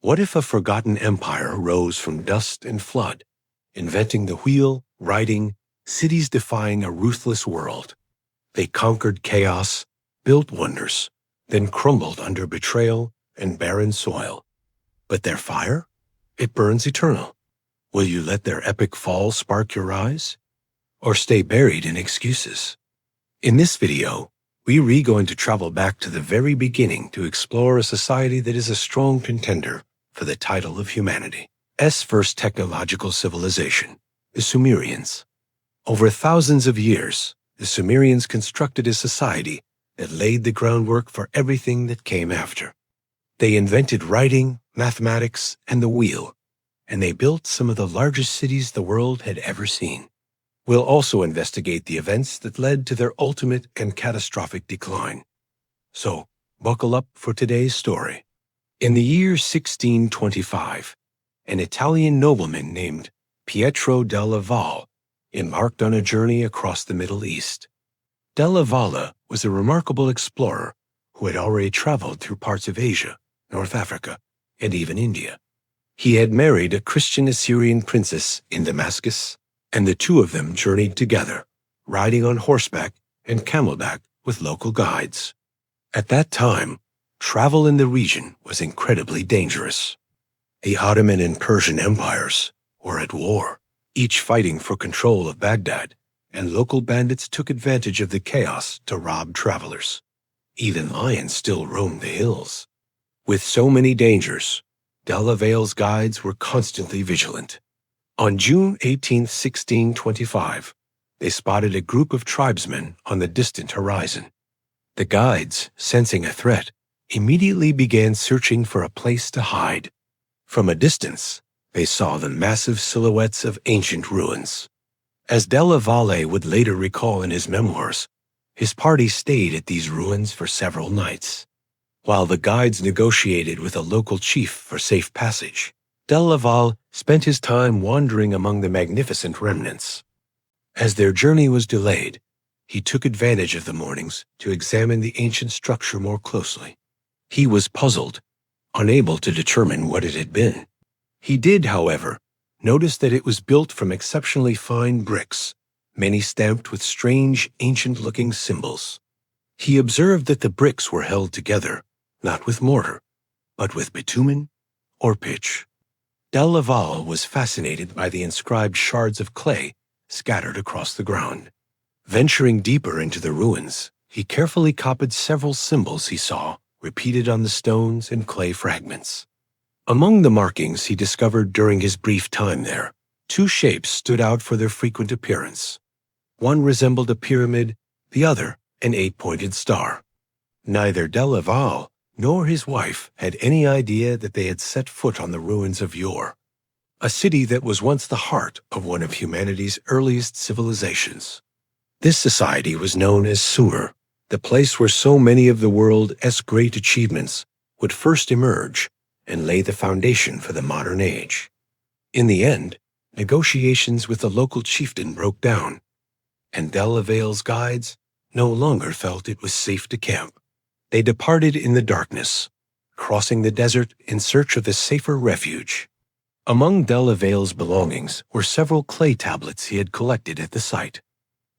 What if a forgotten empire rose from dust and flood, inventing the wheel, writing, cities defying a ruthless world? They conquered chaos, built wonders, then crumbled under betrayal and barren soil. But their fire? It burns eternal. Will you let their epic fall spark your eyes? Or stay buried in excuses? In this video, we're going to travel back to the very beginning to explore a society that is a strong contender for the title of humanity's first technological civilization, the Sumerians. Over thousands of years, the Sumerians constructed a society that laid the groundwork for everything that came after. They invented writing, mathematics, and the wheel, and they built some of the largest cities the world had ever seen. We'll also investigate the events that led to their ultimate and catastrophic decline. So, buckle up for today's story. In the year 1625, an Italian nobleman named Pietro della Valle embarked on a journey across the Middle East. Della Valle was a remarkable explorer who had already traveled through parts of Asia, North Africa, and even India. He had married a Christian Assyrian princess in Damascus, and the two of them journeyed together, riding on horseback and camelback with local guides. At that time, travel in the region was incredibly dangerous. The Ottoman and Persian empires were at war, each fighting for control of Baghdad, and local bandits took advantage of the chaos to rob travelers. Even lions still roamed the hills. With so many dangers, Della Valle's guides were constantly vigilant. On June 18, 1625, they spotted a group of tribesmen on the distant horizon. The guides, sensing a threat, immediately began searching for a place to hide. From a distance, they saw the massive silhouettes of ancient ruins. As Della Valle would later recall in his memoirs, his party stayed at these ruins for several nights. While the guides negotiated with a local chief for safe passage, Della Valle spent his time wandering among the magnificent remnants. As their journey was delayed, he took advantage of the mornings to examine the ancient structure more closely. He was puzzled, unable to determine what it had been. He did, however, notice that it was built from exceptionally fine bricks, many stamped with strange, ancient-looking symbols. He observed that the bricks were held together, not with mortar, but with bitumen or pitch. Della Valle was fascinated by the inscribed shards of clay scattered across the ground. Venturing deeper into the ruins, he carefully copied several symbols he saw repeated on the stones and clay fragments. Among the markings he discovered during his brief time there, two shapes stood out for their frequent appearance. One resembled a pyramid, the other an 8-pointed star. Neither Della Valle nor his wife had any idea that they had set foot on the ruins of yore, a city that was once the heart of one of humanity's earliest civilizations. This society was known as Sumer, the place where so many of the world's great achievements would first emerge and lay the foundation for the modern age. In the end, negotiations with the local chieftain broke down, and Della Valle's guides no longer felt it was safe to camp. They departed in the darkness, crossing the desert in search of a safer refuge. Among Della Valle's belongings were several clay tablets he had collected at the site.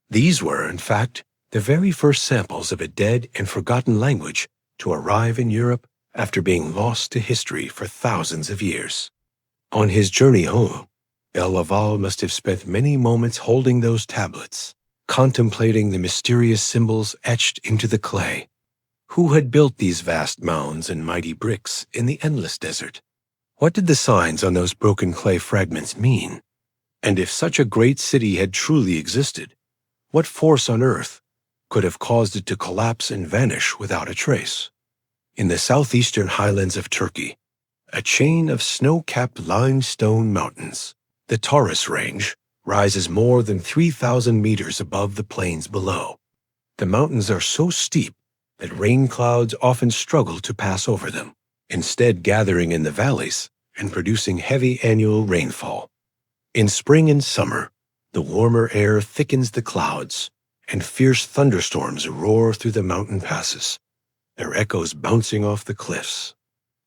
These were, in fact, the very first samples of a dead and forgotten language to arrive in Europe after being lost to history for thousands of years. On his journey home, Della Valle must have spent many moments holding those tablets, contemplating the mysterious symbols etched into the clay. Who had built these vast mounds and mighty bricks in the endless desert? What did the signs on those broken clay fragments mean? And if such a great city had truly existed, what force on earth could have caused it to collapse and vanish without a trace? In the southeastern highlands of Turkey, a chain of snow-capped limestone mountains, the Taurus Range, rises more than 3,000 meters above the plains below. The mountains are so steep that rain clouds often struggle to pass over them, instead gathering in the valleys and producing heavy annual rainfall. In spring and summer, the warmer air thickens the clouds, and fierce thunderstorms roar through the mountain passes, their echoes bouncing off the cliffs.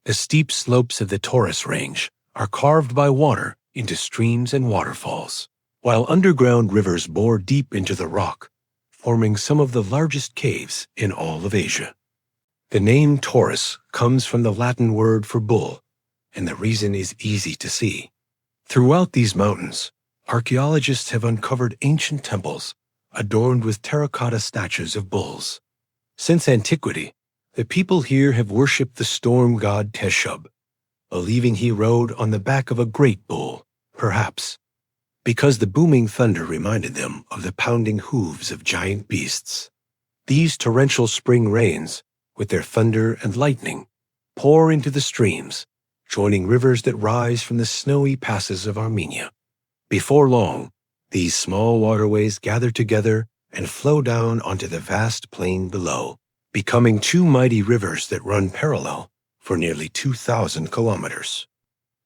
The steep slopes of the Taurus Range are carved by water into streams and waterfalls, while underground rivers bore deep into the rock, forming some of the largest caves in all of Asia. The name Taurus comes from the Latin word for bull, and the reason is easy to see. Throughout these mountains, archaeologists have uncovered ancient temples adorned with terracotta statues of bulls. Since antiquity, the people here have worshipped the storm god Teshub, believing he rode on the back of a great bull, perhaps because the booming thunder reminded them of the pounding hooves of giant beasts. These torrential spring rains, with their thunder and lightning, pour into the streams, joining rivers that rise from the snowy passes of Armenia. Before long, these small waterways gather together and flow down onto the vast plain below, becoming two mighty rivers that run parallel for nearly 2,000 kilometers.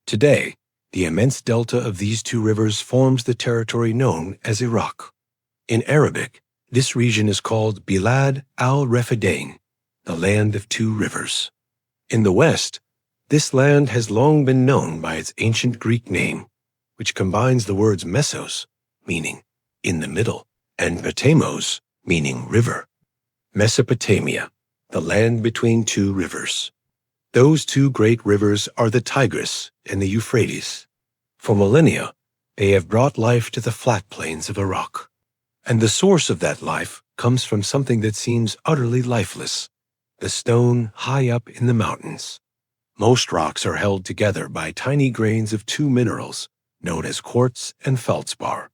Today, the immense delta of these two rivers forms the territory known as Iraq. In Arabic, this region is called Bilad al-Refidain, the land of two rivers. In the West, this land has long been known by its ancient Greek name, which combines the words mesos, meaning in the middle, and potamos, meaning river. Mesopotamia, the land between two rivers. Those two great rivers are the Tigris and the Euphrates. For millennia, they have brought life to the flat plains of Iraq. And the source of that life comes from something that seems utterly lifeless, the stone high up in the mountains. Most rocks are held together by tiny grains of two minerals, known as quartz and feldspar.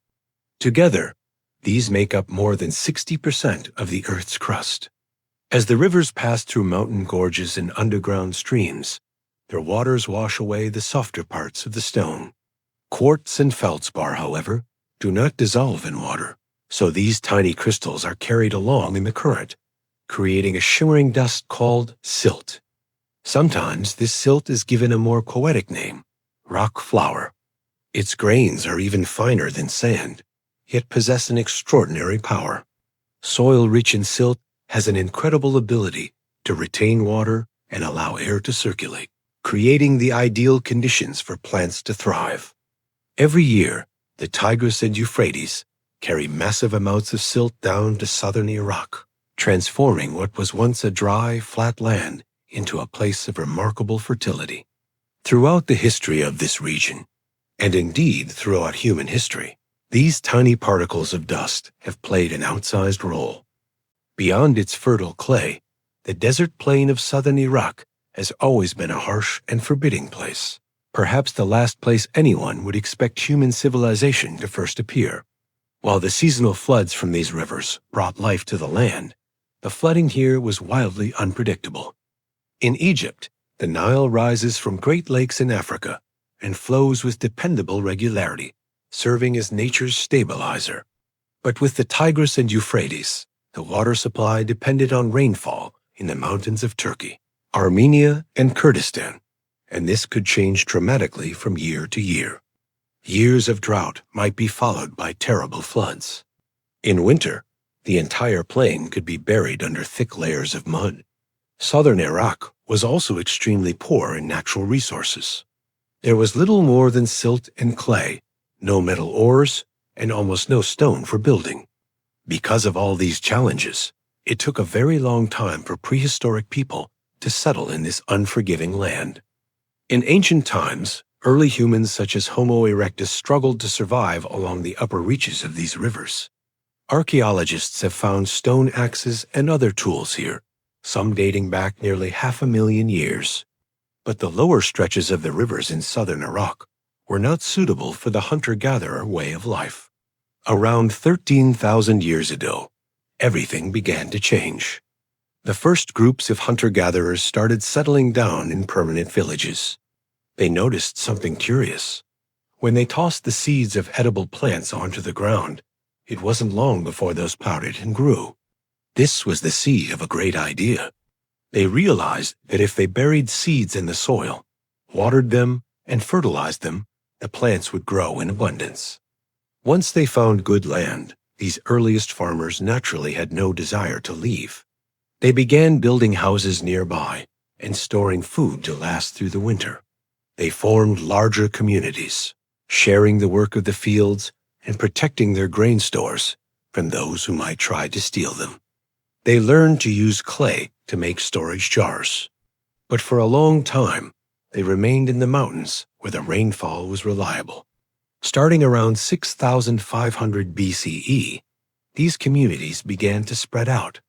Together, these make up more than 60% of the Earth's crust. As the rivers pass through mountain gorges and underground streams, their waters wash away the softer parts of the stone. Quartz and feldspar, however, do not dissolve in water, so these tiny crystals are carried along in the current, creating a shimmering dust called silt. Sometimes this silt is given a more poetic name, rock flour. Its grains are even finer than sand, yet possess an extraordinary power. Soil rich in silt has an incredible ability to retain water and allow air to circulate, creating the ideal conditions for plants to thrive. Every year, the Tigris and Euphrates carry massive amounts of silt down to southern Iraq, transforming what was once a dry, flat land into a place of remarkable fertility. Throughout the history of this region, and indeed throughout human history, these tiny particles of dust have played an outsized role. Beyond its fertile clay, the desert plain of southern Iraq has always been a harsh and forbidding place, perhaps the last place anyone would expect human civilization to first appear. While the seasonal floods from these rivers brought life to the land, the flooding here was wildly unpredictable. In Egypt, the Nile rises from great lakes in Africa and flows with dependable regularity, serving as nature's stabilizer. But with the Tigris and Euphrates, the water supply depended on rainfall in the mountains of Turkey, Armenia, and Kurdistan, and this could change dramatically from year to year. Years of drought might be followed by terrible floods. In winter, the entire plain could be buried under thick layers of mud. Southern Iraq was also extremely poor in natural resources. There was little more than silt and clay, no metal ores, and almost no stone for building. Because of all these challenges, it took a very long time for prehistoric people to settle in this unforgiving land. In ancient times, early humans such as Homo erectus struggled to survive along the upper reaches of these rivers. Archaeologists have found stone axes and other tools here, some dating back nearly 500,000 years. But the lower stretches of the rivers in southern Iraq were not suitable for the hunter-gatherer way of life. Around 13,000 years ago, everything began to change. The first groups of hunter-gatherers started settling down in permanent villages. They noticed something curious. When they tossed the seeds of edible plants onto the ground, it wasn't long before those sprouted and grew. This was the seed of a great idea. They realized that if they buried seeds in the soil, watered them, and fertilized them, the plants would grow in abundance. Once they found good land, these earliest farmers naturally had no desire to leave. They began building houses nearby, and storing food to last through the winter. They formed larger communities, sharing the work of the fields and protecting their grain stores from those who might try to steal them. They learned to use clay to make storage jars. But for a long time, they remained in the mountains where the rainfall was reliable. Starting around 6,500 BCE, these communities began to spread out.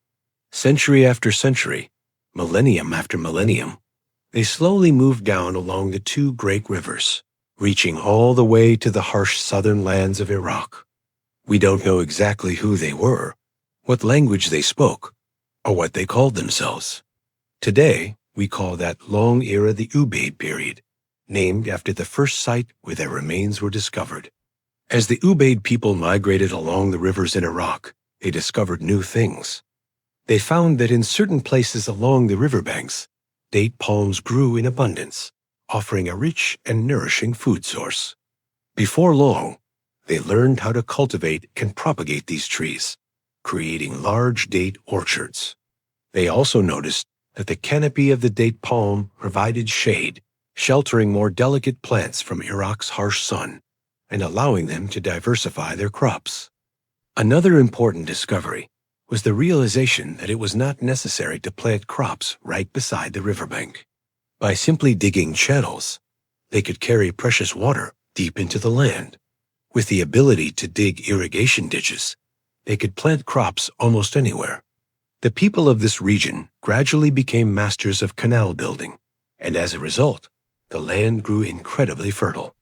Century after century, millennium after millennium, they slowly moved down along the two great rivers, reaching all the way to the harsh southern lands of Iraq. We don't know exactly who they were, what language they spoke, or what they called themselves. Today, we call that long era the Ubaid period, named after the first site where their remains were discovered. As the Ubaid people migrated along the rivers in Iraq, they discovered new things. They found that in certain places along the riverbanks, date palms grew in abundance, offering a rich and nourishing food source. Before long, they learned how to cultivate and propagate these trees, creating large date orchards. They also noticed that the canopy of the date palm provided shade, sheltering more delicate plants from Iraq's harsh sun and allowing them to diversify their crops. Another important discovery was the realization that it was not necessary to plant crops right beside the riverbank. By simply digging channels, they could carry precious water deep into the land. With the ability to dig irrigation ditches, they could plant crops almost anywhere. The people of this region gradually became masters of canal building, and as a result, the land grew incredibly fertile.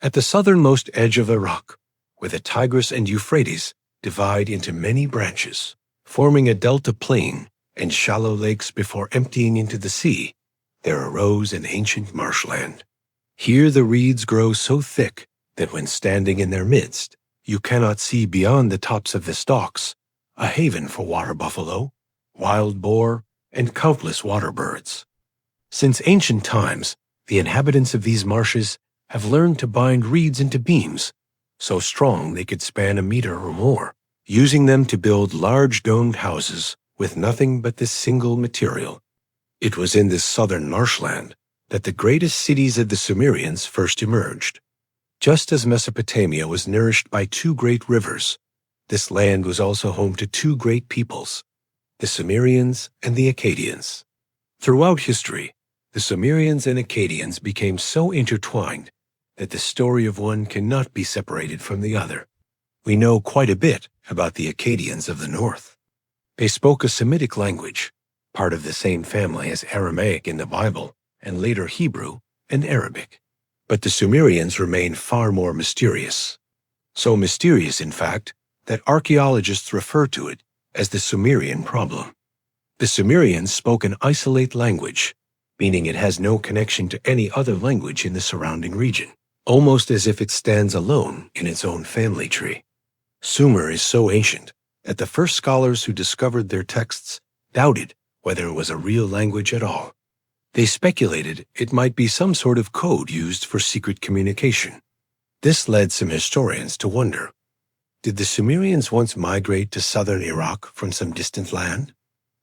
At the southernmost edge of Iraq, where the Tigris and Euphrates divide into many branches, forming a delta plain and shallow lakes before emptying into the sea, there arose an ancient marshland. Here the reeds grow so thick that when standing in their midst, you cannot see beyond the tops of the stalks, a haven for water buffalo, wild boar, and countless water birds. Since ancient times, the inhabitants of these marshes have learned to bind reeds into beams, so strong they could span a meter or more, using them to build large domed houses with nothing but this single material. It was in this southern marshland that the greatest cities of the Sumerians first emerged. Just as Mesopotamia was nourished by two great rivers, this land was also home to two great peoples, the Sumerians and the Akkadians. Throughout history, the Sumerians and Akkadians became so intertwined that the story of one cannot be separated from the other. We know quite a bit about the Akkadians of the north. They spoke a Semitic language, part of the same family as Aramaic in the Bible, and later Hebrew and Arabic. But the Sumerians remain far more mysterious. So mysterious, in fact, that archaeologists refer to it as the Sumerian problem. The Sumerians spoke an isolate language, meaning it has no connection to any other language in the surrounding region, almost as if it stands alone in its own family tree. Sumer is so ancient that the first scholars who discovered their texts doubted whether it was a real language at all. They speculated it might be some sort of code used for secret communication. This led some historians to wonder, did the Sumerians once migrate to southern Iraq from some distant land?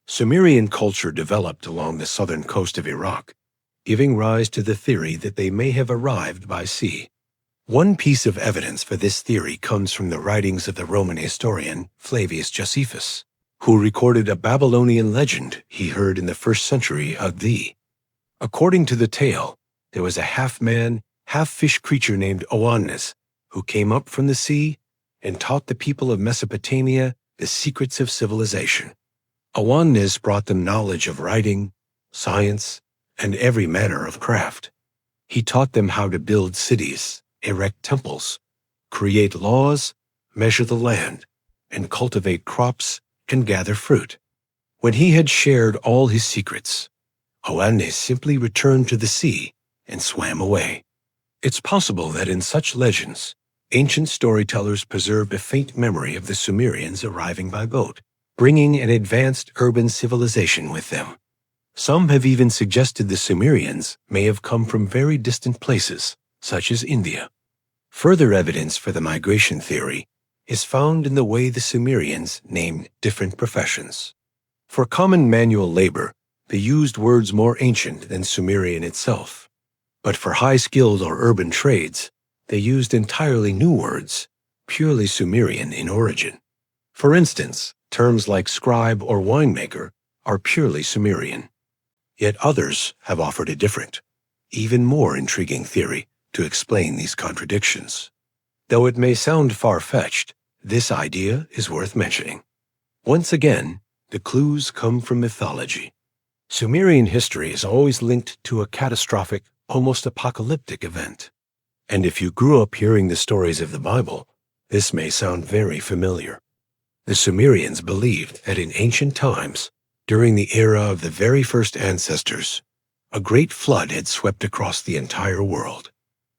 Sumerian culture developed along the southern coast of Iraq, giving rise to the theory that they may have arrived by sea. One piece of evidence for this theory comes from the writings of the Roman historian Flavius Josephus, who recorded a Babylonian legend he heard in the 1st century AD. According to the tale, there was a half-man, half-fish creature named Oannes who came up from the sea and taught the people of Mesopotamia the secrets of civilization. Oannes brought them knowledge of writing, science, and every manner of craft. He taught them how to build cities, erect temples, create laws, measure the land, and cultivate crops and gather fruit. When he had shared all his secrets, Oannes simply returned to the sea and swam away. It's possible that in such legends, ancient storytellers preserved a faint memory of the Sumerians arriving by boat, bringing an advanced urban civilization with them. Some have even suggested the Sumerians may have come from very distant places, such as India. Further evidence for the migration theory is found in the way the Sumerians named different professions. For common manual labor, They used words more ancient than Sumerian itself. But for high-skilled or urban trades, they used entirely new words, purely Sumerian in origin. For instance, terms like scribe or winemaker are purely Sumerian. Yet others have offered a different, even more intriguing theory to explain these contradictions. Though it may sound far-fetched, this idea is worth mentioning. Once again, the clues come from mythology. Sumerian history is always linked to a catastrophic, almost apocalyptic event. And if you grew up hearing the stories of the Bible, this may sound very familiar. The Sumerians believed that in ancient times, during the era of the very first ancestors, a great flood had swept across the entire world.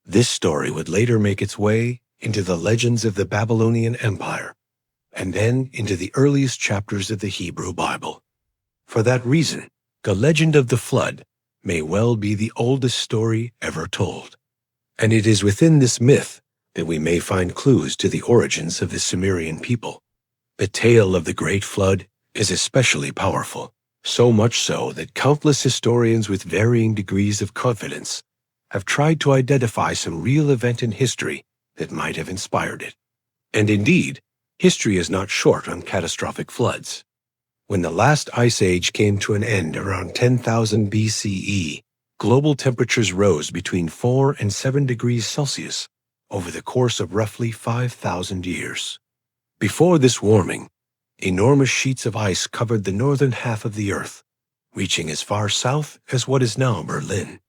This story would later make its way into the legends of the Babylonian Empire, and then into the earliest chapters of the Hebrew Bible. For that reason, the legend of the flood may well be the oldest story ever told. And it is within this myth that we may find clues to the origins of the Sumerian people. The tale of the Great Flood is especially powerful, so much so that countless historians with varying degrees of confidence have tried to identify some real event in history that might have inspired it. And indeed, history is not short on catastrophic floods. When the last ice age came to an end around 10,000 BCE, global temperatures rose between 4 and 7 degrees Celsius over the course of roughly 5,000 years. Before this warming, enormous sheets of ice covered the northern half of the Earth, reaching as far south as what is now Berlin.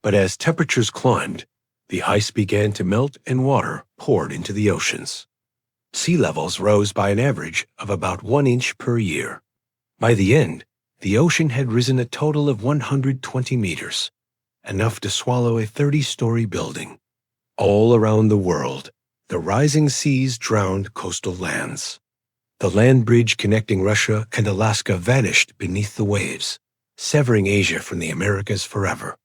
But as temperatures climbed, the ice began to melt and water poured into the oceans. Sea levels rose by an average of about 1 inch per year. By the end, the ocean had risen a total of 120 meters, enough to swallow a 30-story building. All around the world, the rising seas drowned coastal lands. The land bridge connecting Russia and Alaska vanished beneath the waves, severing Asia from the Americas forever.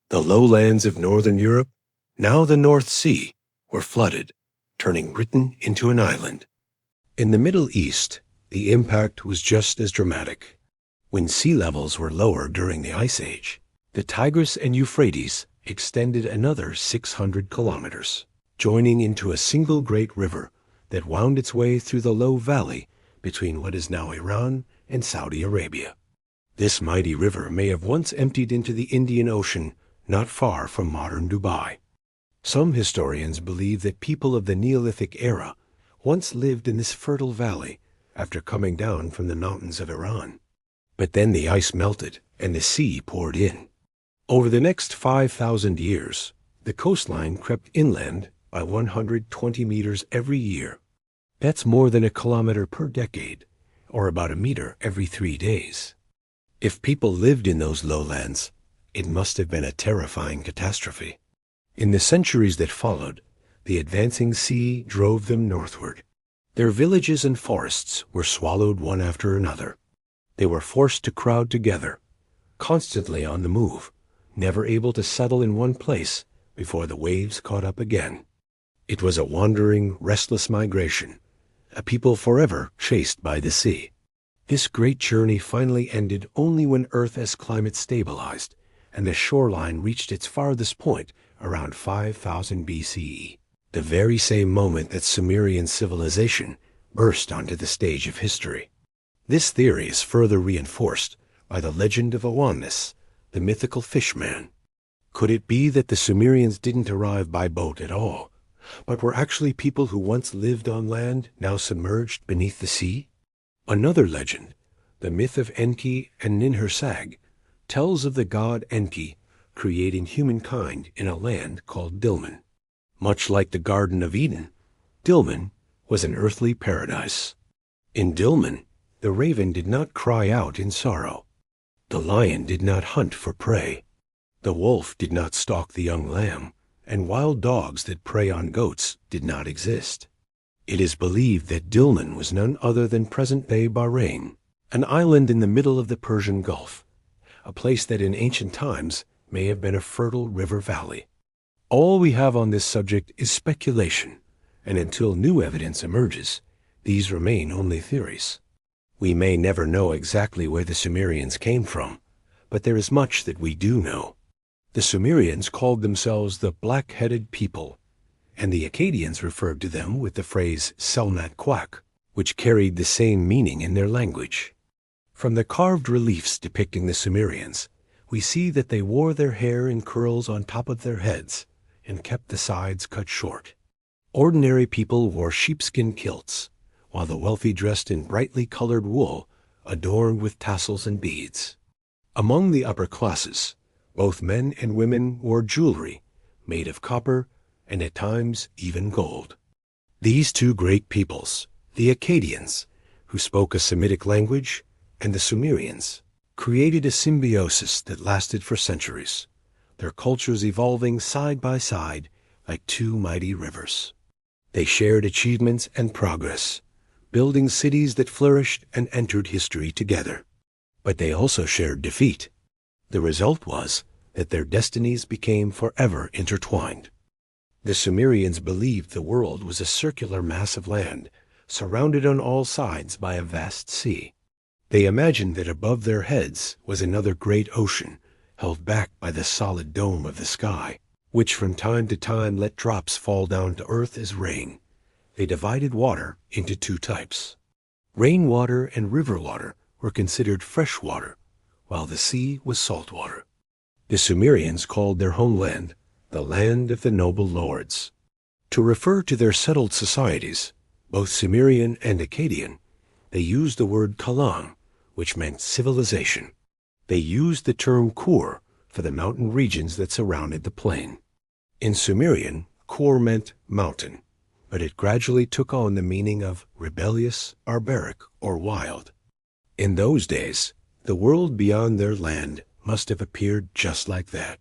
The lowlands of northern Europe, now the North Sea, were flooded, turning Britain into an island. In the Middle East, the impact was just as dramatic. When sea levels were lower during the Ice Age, the Tigris and Euphrates extended another 600 kilometers, joining into a single great river that wound its way through the low valley between what is now Iran and Saudi Arabia. This mighty river may have once emptied into the Indian Ocean not far from modern Dubai. Some historians believe that people of the Neolithic era once lived in this fertile valley after coming down from the mountains of Iran. But then the ice melted and the sea poured in. Over the next 5,000 years, the coastline crept inland by 120 meters every year. That's more than a kilometer per decade, or about a meter every 3 days. If people lived in those lowlands, it must have been a terrifying catastrophe. In the centuries that followed, the advancing sea drove them northward. Their villages and forests were swallowed one after another. They were forced to crowd together, constantly on the move, never able to settle in one place before the waves caught up again. It was a wandering, restless migration, a people forever chased by the sea. This great journey finally ended only when Earth's climate stabilized and the shoreline reached its farthest point around 5000 BCE, the very same moment that Sumerian civilization burst onto the stage of history. This theory is further reinforced by the legend of Oannes, the mythical fishman. Could it be that the Sumerians didn't arrive by boat at all, but were actually people who once lived on land, now submerged beneath the sea? Another legend, the myth of Enki and Ninhursag, tells of the god Enki creating humankind in a land called Dilmun. Much like the Garden of Eden, Dilmun was an earthly paradise. In Dilmun, the raven did not cry out in sorrow. The lion did not hunt for prey. The wolf did not stalk the young lamb, and wild dogs that prey on goats did not exist. It is believed that Dilmun was none other than present-day Bahrain, an island in the middle of the Persian Gulf, a place that in ancient times may have been a fertile river valley. All we have on this subject is speculation, and until new evidence emerges, these remain only theories. We may never know exactly where the Sumerians came from, But there is much that we do know. The Sumerians called themselves the black-headed people, and the Akkadians referred to them with the phrase Selnat Quack, which carried the same meaning in their language. From the carved reliefs depicting the Sumerians, we see that they wore their hair in curls on top of their heads and kept the sides cut short. Ordinary people wore sheepskin kilts, while the wealthy dressed in brightly colored wool adorned with tassels and beads. Among the upper classes, both men and women wore jewelry made of copper and at times even gold. These two great peoples, the Akkadians, who spoke a Semitic language, and the Sumerians, created a symbiosis that lasted for centuries, their cultures evolving side by side like two mighty rivers. They shared achievements and progress, building cities that flourished and entered history together. But they also shared defeat. The result was that their destinies became forever intertwined. The Sumerians believed the world was a circular mass of land, surrounded on all sides by a vast sea. They imagined that above their heads was another great ocean, held back by the solid dome of the sky, which from time to time let drops fall down to earth as rain. They divided water into two types. Rainwater and river water were considered fresh water, while the sea was salt water. The Sumerians called their homeland the land of the noble lords. To refer to their settled societies, both Sumerian and Akkadian, they used the word kalam, which meant civilization. They used the term Kur for the mountain regions that surrounded the plain. In Sumerian, Kur meant mountain, but it gradually took on the meaning of rebellious, barbaric, or wild. In those days, the world beyond their land must have appeared just like that.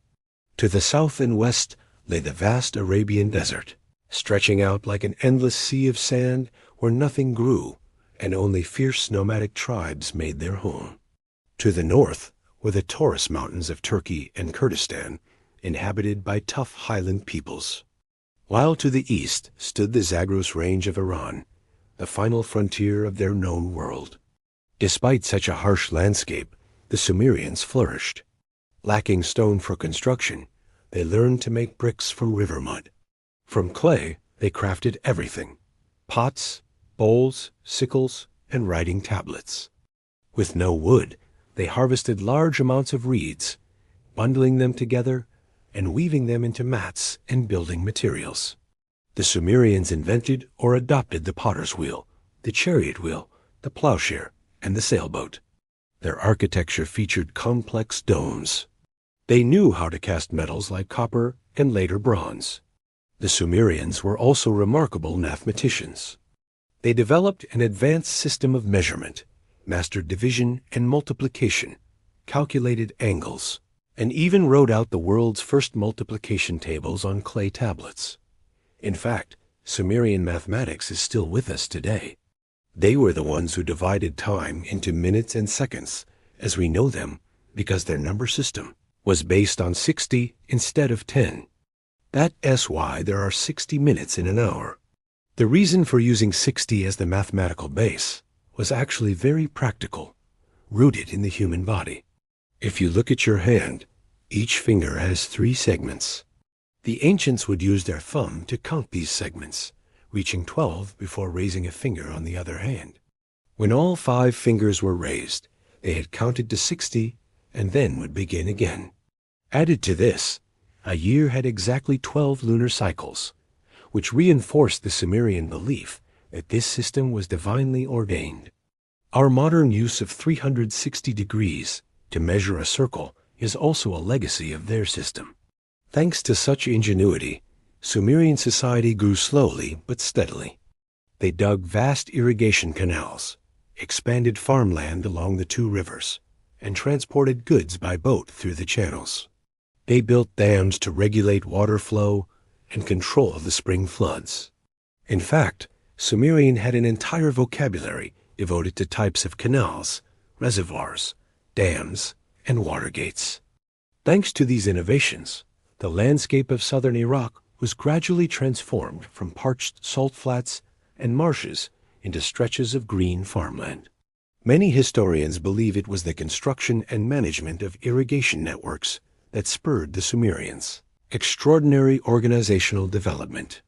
To the south and west lay the vast Arabian desert, stretching out like an endless sea of sand where nothing grew and only fierce nomadic tribes made their home. To the north were the Taurus Mountains of Turkey and Kurdistan, inhabited by tough highland peoples, while to the east stood the Zagros Range of Iran, the final frontier of their known world. Despite such a harsh landscape, the Sumerians flourished. Lacking stone for construction, they learned to make bricks from river mud. From clay, they crafted everything: pots, bowls, sickles, and writing tablets. With no wood, they harvested large amounts of reeds, bundling them together and weaving them into mats and building materials. The Sumerians invented or adopted the potter's wheel, the chariot wheel, the plowshare, and the sailboat. Their architecture featured complex domes. They knew how to cast metals like copper and later bronze. The Sumerians were also remarkable mathematicians. They developed an advanced system of measurement, mastered division and multiplication, calculated angles, and even wrote out the world's first multiplication tables on clay tablets. In fact, Sumerian mathematics is still with us today. They were the ones who divided time into minutes and seconds, as we know them, because their number system was based on 60 instead of 10. That is why there are 60 minutes in an hour. The reason for using 60 as the mathematical base was actually very practical, rooted in the human body. If you look at your hand, each finger has 3 segments. The ancients would use their thumb to count these segments, reaching 12 before raising a finger on the other hand. When all 5 fingers were raised, they had counted to 60 and then would begin again. Added to this, a year had exactly 12 lunar cycles, which reinforced the Sumerian belief that this system was divinely ordained. Our modern use of 360 degrees to measure a circle is also a legacy of their system. Thanks to such ingenuity, Sumerian society grew slowly but steadily. They dug vast irrigation canals, expanded farmland along the 2 rivers, and transported goods by boat through the channels. They built dams to regulate water flow and control the spring floods. In fact, Sumerian had an entire vocabulary devoted to types of canals, reservoirs, dams, and water gates. Thanks to these innovations, the landscape of southern Iraq was gradually transformed from parched salt flats and marshes into stretches of green farmland. Many historians believe it was the construction and management of irrigation networks that spurred the Sumerians' extraordinary organizational development.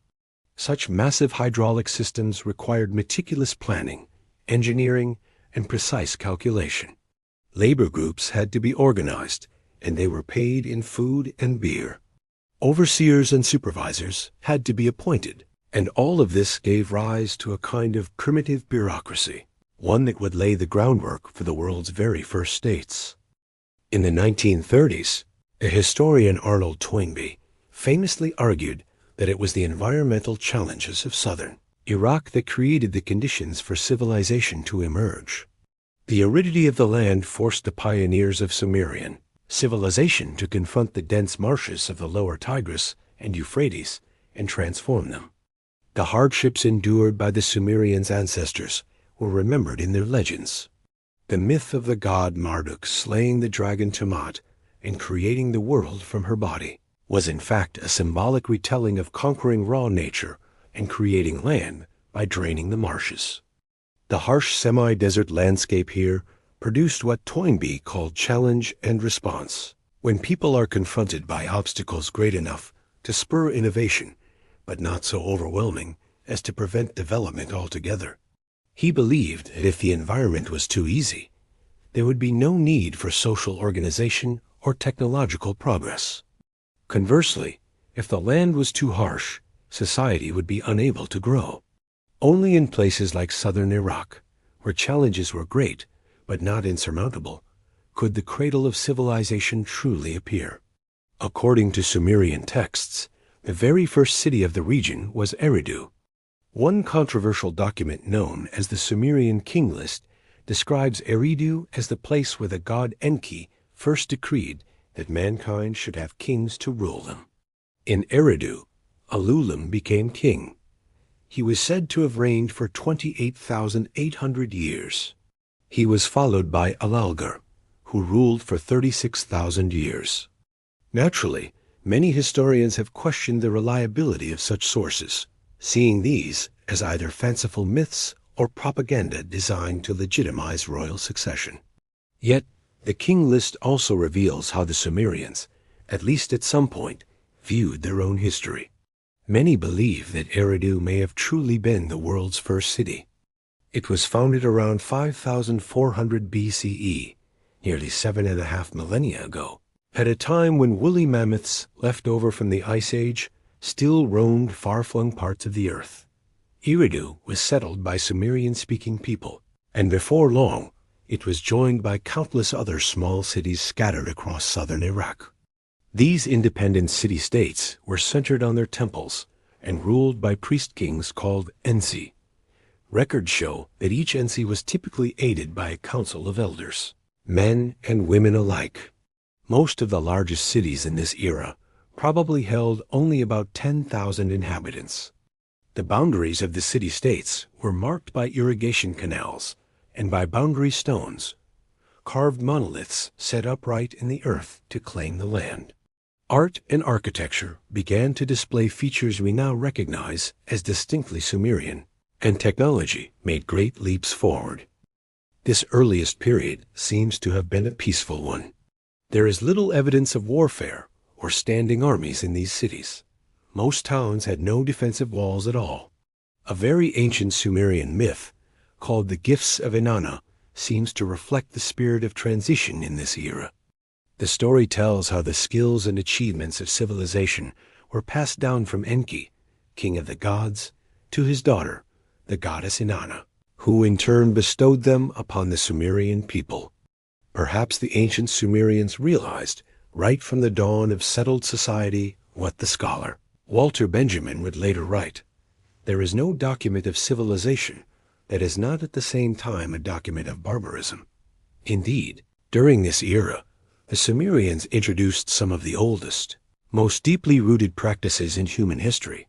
Such massive hydraulic systems required meticulous planning, engineering, and precise calculation. Labor groups had to be organized, and they were paid in food and beer. Overseers and supervisors had to be appointed, and all of this gave rise to a kind of primitive bureaucracy, one that would lay the groundwork for the world's very first states. In the 1930s, a historian, Arnold Toynbee, famously argued that it was the environmental challenges of southern Iraq that created the conditions for civilization to emerge. The aridity of the land forced the pioneers of Sumerian civilization to confront the dense marshes of the lower Tigris and Euphrates and transform them. The hardships endured by the Sumerians' ancestors were remembered in their legends. The myth of the god Marduk slaying the dragon Tiamat and creating the world from her body was in fact a symbolic retelling of conquering raw nature and creating land by draining the marshes. The harsh semi-desert landscape here produced what Toynbee called challenge and response. When people are confronted by obstacles great enough to spur innovation, but not so overwhelming as to prevent development altogether. He believed that if the environment was too easy, there would be no need for social organization or technological progress. Conversely, if the land was too harsh, society would be unable to grow. Only in places like southern Iraq, where challenges were great but not insurmountable, could the cradle of civilization truly appear. According to Sumerian texts, the very first city of the region was Eridu. One controversial document known as the Sumerian King List describes Eridu as the place where the god Enki first decreed that mankind should have kings to rule them. In Eridu, Alulim became king. He was said to have reigned for 28,800 years. He was followed by Alalgar, who ruled for 36,000 years. Naturally, many historians have questioned the reliability of such sources, seeing these as either fanciful myths or propaganda designed to legitimize royal succession. Yet, the King List also reveals how the Sumerians, at least at some point, viewed their own history. Many believe that Eridu may have truly been the world's first city. It was founded around 5,400 BCE, nearly 7.5 millennia ago, at a time when woolly mammoths left over from the Ice Age still roamed far-flung parts of the earth. Eridu was settled by Sumerian-speaking people, and before long, it was joined by countless other small cities scattered across southern Iraq. These independent city-states were centered on their temples and ruled by priest-kings called Ensi. Records show that each Ensi was typically aided by a council of elders, men and women alike. Most of the largest cities in this era probably held only about 10,000 inhabitants. The boundaries of the city-states were marked by irrigation canals and by boundary stones, carved monoliths set upright in the earth to claim the land. Art and architecture began to display features we now recognize as distinctly Sumerian, and technology made great leaps forward. This earliest period seems to have been a peaceful one. There is little evidence of warfare or standing armies in these cities. Most towns had no defensive walls at all. A very ancient Sumerian myth, called the Gifts of Inanna, seems to reflect the spirit of transition in this era. The story tells how the skills and achievements of civilization were passed down from Enki, king of the gods, to his daughter, the goddess Inanna, who in turn bestowed them upon the Sumerian people. Perhaps the ancient Sumerians realized, right from the dawn of settled society, what the scholar Walter Benjamin would later write: "There is no document of civilization that is not at the same time a document of barbarism." Indeed, during this era, the Sumerians introduced some of the oldest, most deeply rooted practices in human history,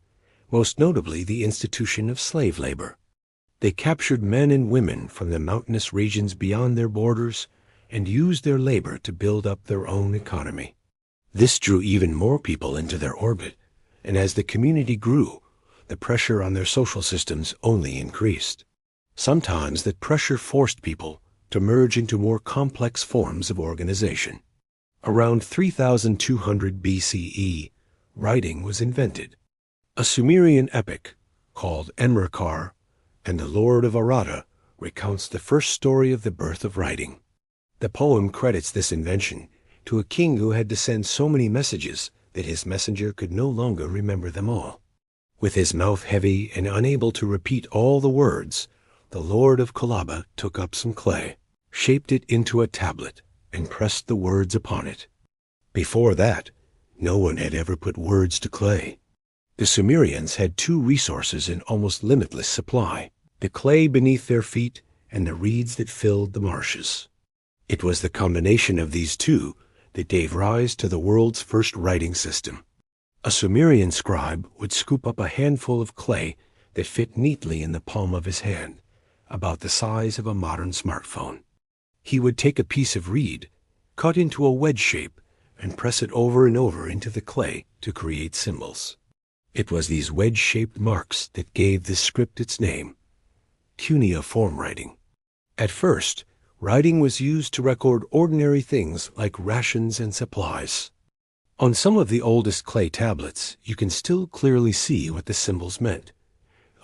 most notably the institution of slave labor. They captured men and women from the mountainous regions beyond their borders and used their labor to build up their own economy. This drew even more people into their orbit, and as the community grew, the pressure on their social systems only increased. Sometimes that pressure forced people to merge into more complex forms of organization. Around 3200 BCE, writing was invented. A Sumerian epic called Enmerkar and the Lord of Arata recounts the first story of the birth of writing. The poem credits this invention to a king who had to send so many messages that his messenger could no longer remember them all. With his mouth heavy and unable to repeat all the words, the Lord of Kolaba took up some clay, shaped it into a tablet, and pressed the words upon it. Before that, no one had ever put words to clay. The Sumerians had two resources in almost limitless supply: the clay beneath their feet and the reeds that filled the marshes. It was the combination of these two that gave rise to the world's first writing system. A Sumerian scribe would scoop up a handful of clay that fit neatly in the palm of his hand, about the size of a modern smartphone. He would take a piece of reed, cut into a wedge shape, and press it over and over into the clay to create symbols. It was these wedge-shaped marks that gave this script its name, cuneiform writing. At first, writing was used to record ordinary things like rations and supplies. On some of the oldest clay tablets, you can still clearly see what the symbols meant.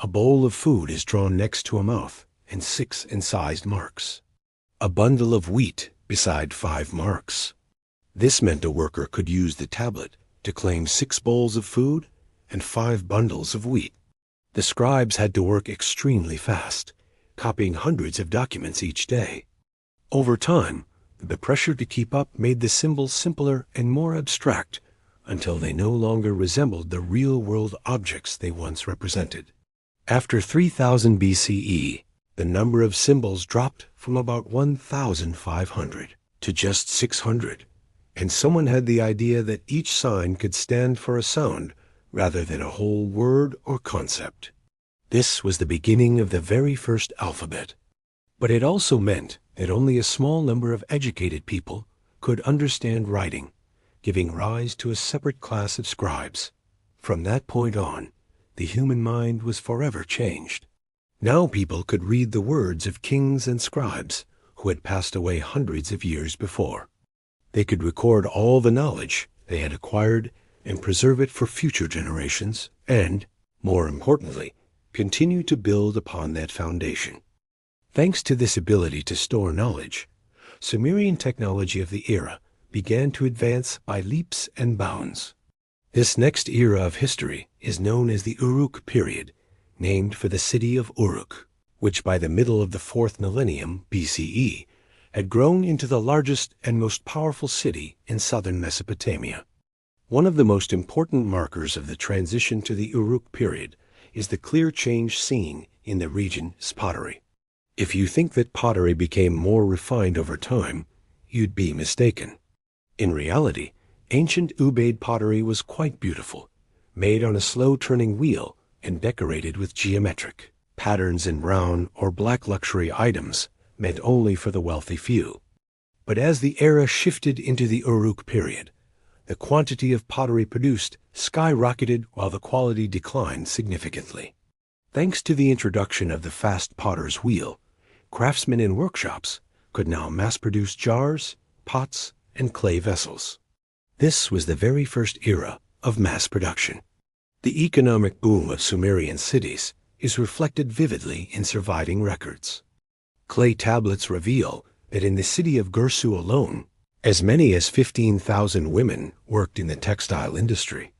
A bowl of food is drawn next to a mouth and 6 incised marks. A bundle of wheat beside 5 marks. This meant a worker could use the tablet to claim 6 bowls of food and 5 bundles of wheat. The scribes had to work extremely fast, copying hundreds of documents each day. Over time, the pressure to keep up made the symbols simpler and more abstract until they no longer resembled the real-world objects they once represented. After 3000 BCE, the number of symbols dropped from about 1,500 to just 600, and someone had the idea that each sign could stand for a sound rather than a whole word or concept. This was the beginning of the very first alphabet. But it also meant that only a small number of educated people could understand writing, giving rise to a separate class of scribes. From that point on, the human mind was forever changed. Now people could read the words of kings and scribes who had passed away hundreds of years before. They could record all the knowledge they had acquired and preserve it for future generations and, more importantly, continue to build upon that foundation. Thanks to this ability to store knowledge, Sumerian technology of the era began to advance by leaps and bounds. This next era of history is known as the Uruk period, named for the city of Uruk, which by the middle of the 4th millennium BCE had grown into the largest and most powerful city in southern Mesopotamia. One of the most important markers of the transition to the Uruk period is the clear change seen in the region's pottery. If you think that pottery became more refined over time, you'd be mistaken. In reality, ancient Ubaid pottery was quite beautiful, made on a slow-turning wheel and decorated with geometric patterns in brown or black luxury items meant only for the wealthy few. But as the era shifted into the Uruk period, the quantity of pottery produced skyrocketed while the quality declined significantly. Thanks to the introduction of the fast potter's wheel, craftsmen in workshops could now mass-produce jars, pots, and clay vessels. This was the very first era of mass production. The economic boom of Sumerian cities is reflected vividly in surviving records. Clay tablets reveal that in the city of Gursu alone, as many as 15,000 women worked in the textile industry.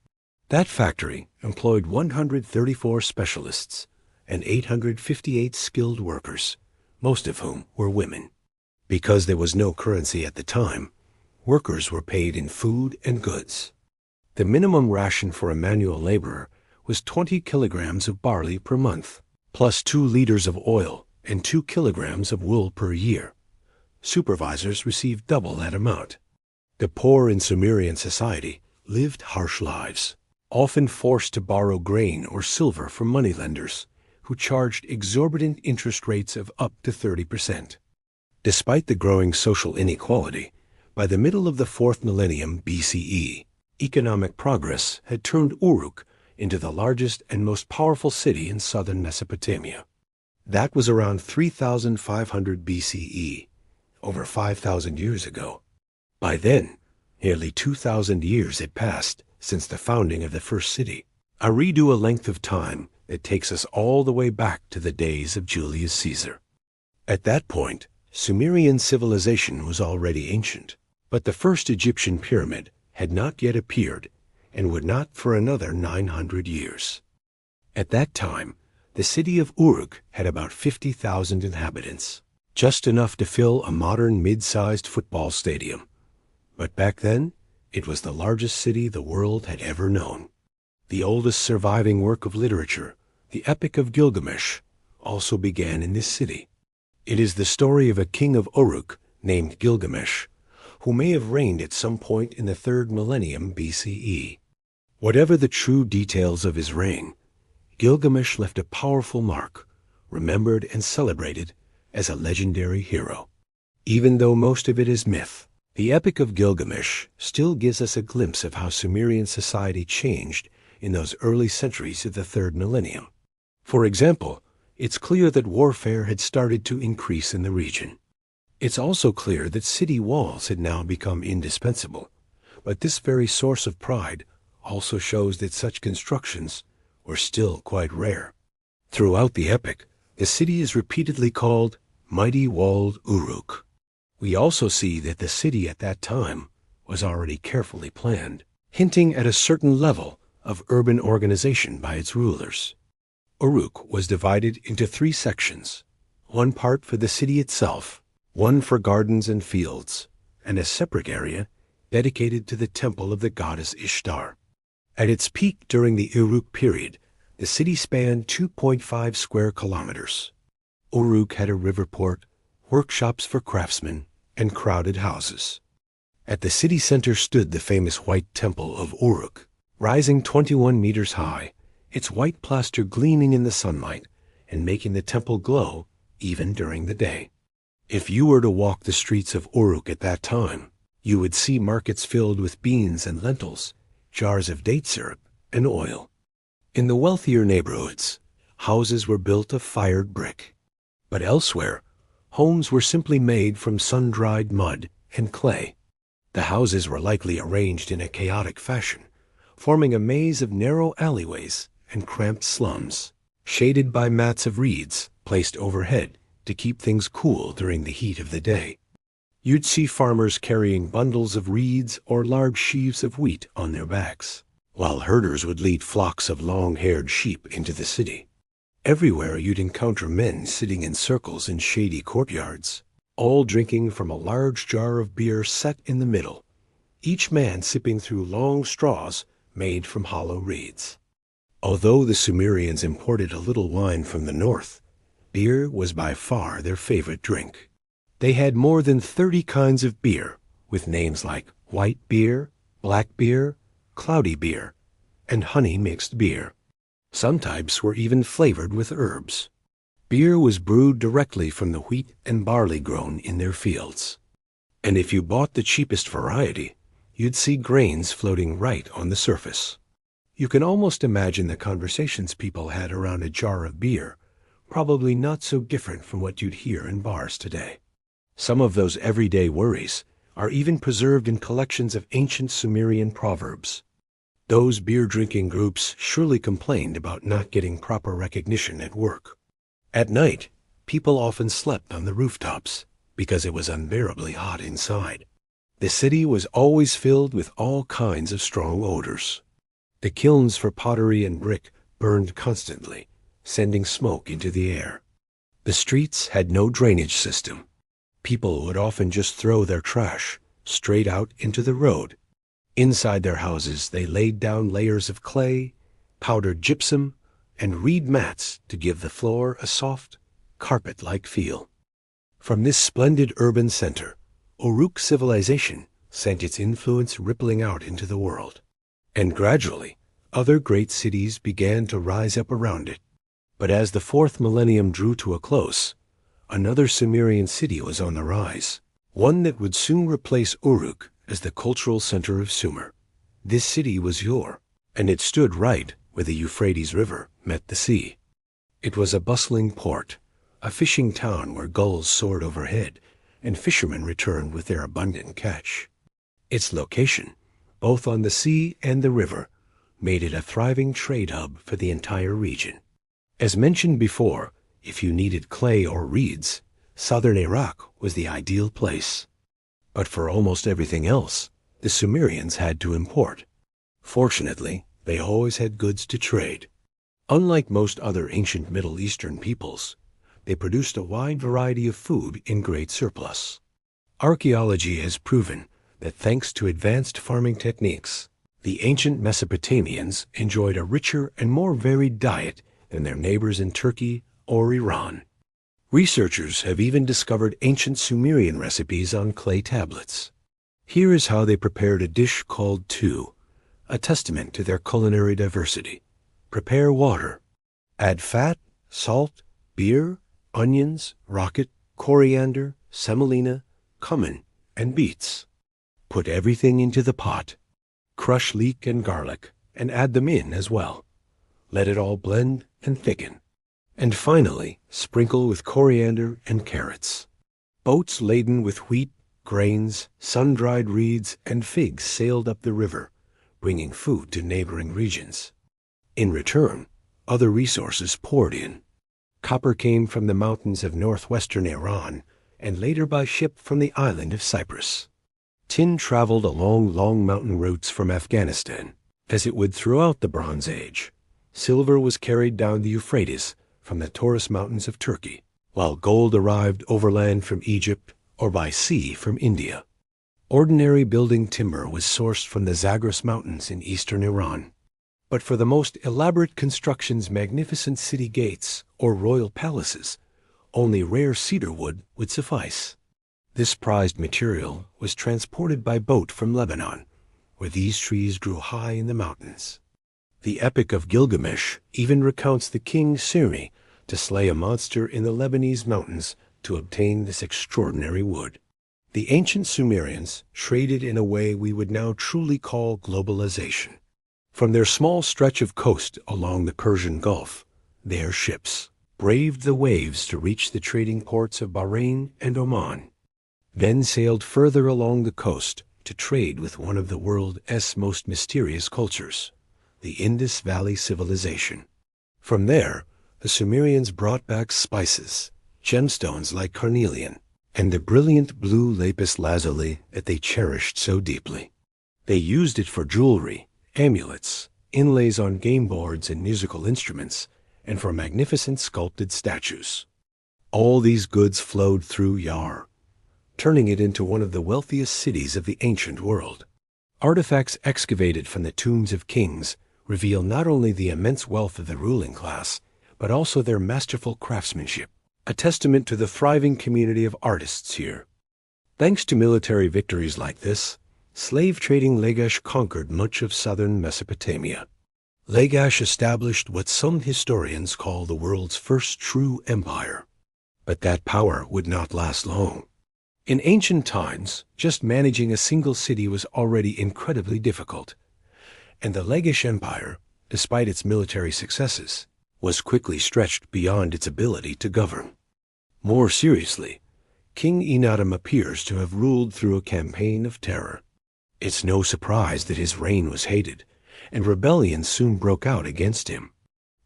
That factory employed 134 specialists and 858 skilled workers, most of whom were women. Because there was no currency at the time, workers were paid in food and goods. The minimum ration for a manual laborer was 20 kilograms of barley per month, plus 2 liters of oil and 2 kilograms of wool per year. Supervisors received double that amount. The poor in Sumerian society lived harsh lives, often forced to borrow grain or silver from moneylenders, who charged exorbitant interest rates of up to 30%. Despite the growing social inequality, by the middle of the 4th millennium BCE, economic progress had turned Uruk into the largest and most powerful city in southern Mesopotamia. That was around 3500 BCE, over 5,000 years ago. By then, nearly 2,000 years had passed since the founding of the first city. I read you a length of time that takes us all the way back to the days of Julius Caesar. At that point, Sumerian civilization was already ancient, but the first Egyptian pyramid had not yet appeared and would not for another 900 years. At that time, the city of Uruk had about 50,000 inhabitants, just enough to fill a modern mid-sized football stadium. But back then, it was the largest city the world had ever known. The oldest surviving work of literature, the Epic of Gilgamesh, also began in this city. It is the story of a king of Uruk named Gilgamesh, who may have reigned at some point in the 3rd millennium BCE. Whatever the true details of his reign, Gilgamesh left a powerful mark, remembered and celebrated as a legendary hero. Even though most of it is myth, the Epic of Gilgamesh still gives us a glimpse of how Sumerian society changed in those early centuries of the 3rd millennium. For example, it's clear that warfare had started to increase in the region. It's also clear that city walls had now become indispensable, but this very source of pride also shows that such constructions were still quite rare. Throughout the epic, the city is repeatedly called Mighty Walled Uruk. We also see that the city at that time was already carefully planned, hinting at a certain level of urban organization by its rulers. Uruk was divided into 3 sections, one part for the city itself, one for gardens and fields, and a separate area dedicated to the temple of the goddess Ishtar. At its peak during the Uruk period, the city spanned 2.5 square kilometers. Uruk had a river port, workshops for craftsmen, and crowded houses. At the city center stood the famous White Temple of Uruk, rising 21 meters high, its white plaster gleaming in the sunlight and making the temple glow even during the day. If you were to walk the streets of Uruk at that time, you would see markets filled with beans and lentils, jars of date syrup, and oil. In the wealthier neighborhoods, houses were built of fired brick. But elsewhere, homes were simply made from sun-dried mud and clay. The houses were likely arranged in a chaotic fashion, forming a maze of narrow alleyways and cramped slums, shaded by mats of reeds placed overhead to keep things cool during the heat of the day. You'd see farmers carrying bundles of reeds or large sheaves of wheat on their backs, while herders would lead flocks of long-haired sheep into the city. Everywhere you'd encounter men sitting in circles in shady courtyards, all drinking from a large jar of beer set in the middle, each man sipping through long straws made from hollow reeds. Although the Sumerians imported a little wine from the north, beer was by far their favorite drink. They had more than 30 kinds of beer, with names like white beer, black beer, cloudy beer, and honey-mixed beer. Some types were even flavored with herbs. Beer was brewed directly from the wheat and barley grown in their fields. And if you bought the cheapest variety, you'd see grains floating right on the surface. You can almost imagine the conversations people had around a jar of beer, probably not so different from what you'd hear in bars today. Some of those everyday worries are even preserved in collections of ancient Sumerian proverbs. Those beer-drinking groups surely complained about not getting proper recognition at work. At night, people often slept on the rooftops because it was unbearably hot inside. The city was always filled with all kinds of strong odors. The kilns for pottery and brick burned constantly, sending smoke into the air. The streets had no drainage system. People would often just throw their trash straight out into the road. Inside their houses, they laid down layers of clay, powdered gypsum, and reed mats to give the floor a soft, carpet-like feel. From this splendid urban center, Uruk civilization sent its influence rippling out into the world. And gradually, other great cities began to rise up around it. But as the 4th millennium drew to a close, another Sumerian city was on the rise, one that would soon replace Uruk as the cultural center of Sumer. This city was Ur, and it stood right where the Euphrates River met the sea. It was a bustling port, a fishing town where gulls soared overhead, and fishermen returned with their abundant catch. Its location, both on the sea and the river, made it a thriving trade hub for the entire region. As mentioned before, if you needed clay or reeds, southern Iraq was the ideal place. But for almost everything else, the Sumerians had to import. Fortunately, they always had goods to trade. Unlike most other ancient Middle Eastern peoples, they produced a wide variety of food in great surplus. Archaeology has proven that thanks to advanced farming techniques, the ancient Mesopotamians enjoyed a richer and more varied diet than their neighbors in Turkey or Iran. Researchers have even discovered ancient Sumerian recipes on clay tablets. Here is how they prepared a dish called tu, a testament to their culinary diversity. Prepare water. Add fat, salt, beer, onions, rocket, coriander, semolina, cumin, and beets. Put everything into the pot. Crush leek and garlic, and add them in as well. Let it all blend and thicken. And finally, sprinkle with coriander and carrots. Boats laden with wheat, grains, sun-dried reeds, and figs sailed up the river, bringing food to neighboring regions. In return, other resources poured in. Copper came from the mountains of northwestern Iran, and later by ship from the island of Cyprus. Tin traveled along long mountain routes from Afghanistan, as it would throughout the Bronze Age. Silver was carried down the Euphrates from the Taurus Mountains of Turkey, while gold arrived overland from Egypt or by sea from India. Ordinary building timber was sourced from the Zagros Mountains in eastern Iran. But for the most elaborate constructions, magnificent city gates or royal palaces, only rare cedar wood would suffice. This prized material was transported by boat from Lebanon, where these trees grew high in the mountains. The Epic of Gilgamesh even recounts the king Sirmi to slay a monster in the Lebanese mountains to obtain this extraordinary wood. The ancient Sumerians traded in a way we would now truly call globalization. From their small stretch of coast along the Persian Gulf, their ships braved the waves to reach the trading ports of Bahrain and Oman, then sailed further along the coast to trade with one of the world's most mysterious cultures, the Indus Valley Civilization. From there, the Sumerians brought back spices, gemstones like carnelian, and the brilliant blue lapis lazuli that they cherished so deeply. They used it for jewelry, amulets, inlays on game boards and musical instruments, and for magnificent sculpted statues. All these goods flowed through Yar, turning it into one of the wealthiest cities of the ancient world. Artifacts excavated from the tombs of kings reveal not only the immense wealth of the ruling class, but also their masterful craftsmanship, a testament to the thriving community of artists here. Thanks to military victories like this, slave-trading Lagash conquered much of southern Mesopotamia. Lagash established what some historians call the world's first true empire. But that power would not last long. In ancient times, just managing a single city was already incredibly difficult, and the Lagash Empire, despite its military successes, was quickly stretched beyond its ability to govern. More seriously, King Enatum appears to have ruled through a campaign of terror. It's no surprise that his reign was hated, and rebellions soon broke out against him.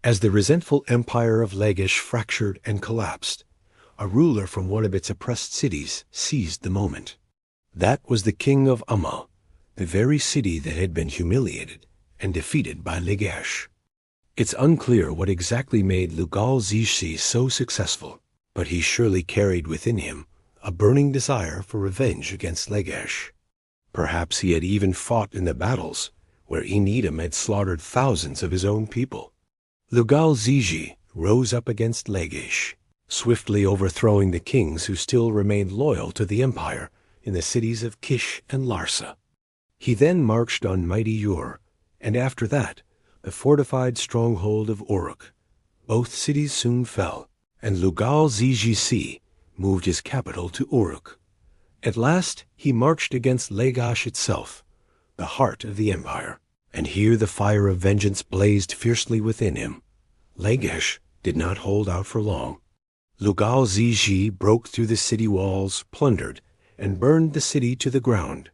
As the resentful empire of Lagash fractured and collapsed, a ruler from one of its oppressed cities seized the moment. That was the king of Umma, the very city that had been humiliated and defeated by Lagash. It's unclear what exactly made Lugal-Zishi so successful, but he surely carried within him a burning desire for revenge against Lagash. Perhaps he had even fought in the battles where Enetum had slaughtered thousands of his own people. Lugal-Zishi rose up against Lagash, swiftly overthrowing the kings who still remained loyal to the empire in the cities of Kish and Larsa. He then marched on mighty Ur, and after that, the fortified stronghold of Uruk. Both cities soon fell, and Lugal-Zishi moved his capital to Uruk. At last, he marched against Lagash itself, the heart of the empire, and here the fire of vengeance blazed fiercely within him. Lagash did not hold out for long. Lugal-Ziji broke through the city walls, plundered, and burned the city to the ground.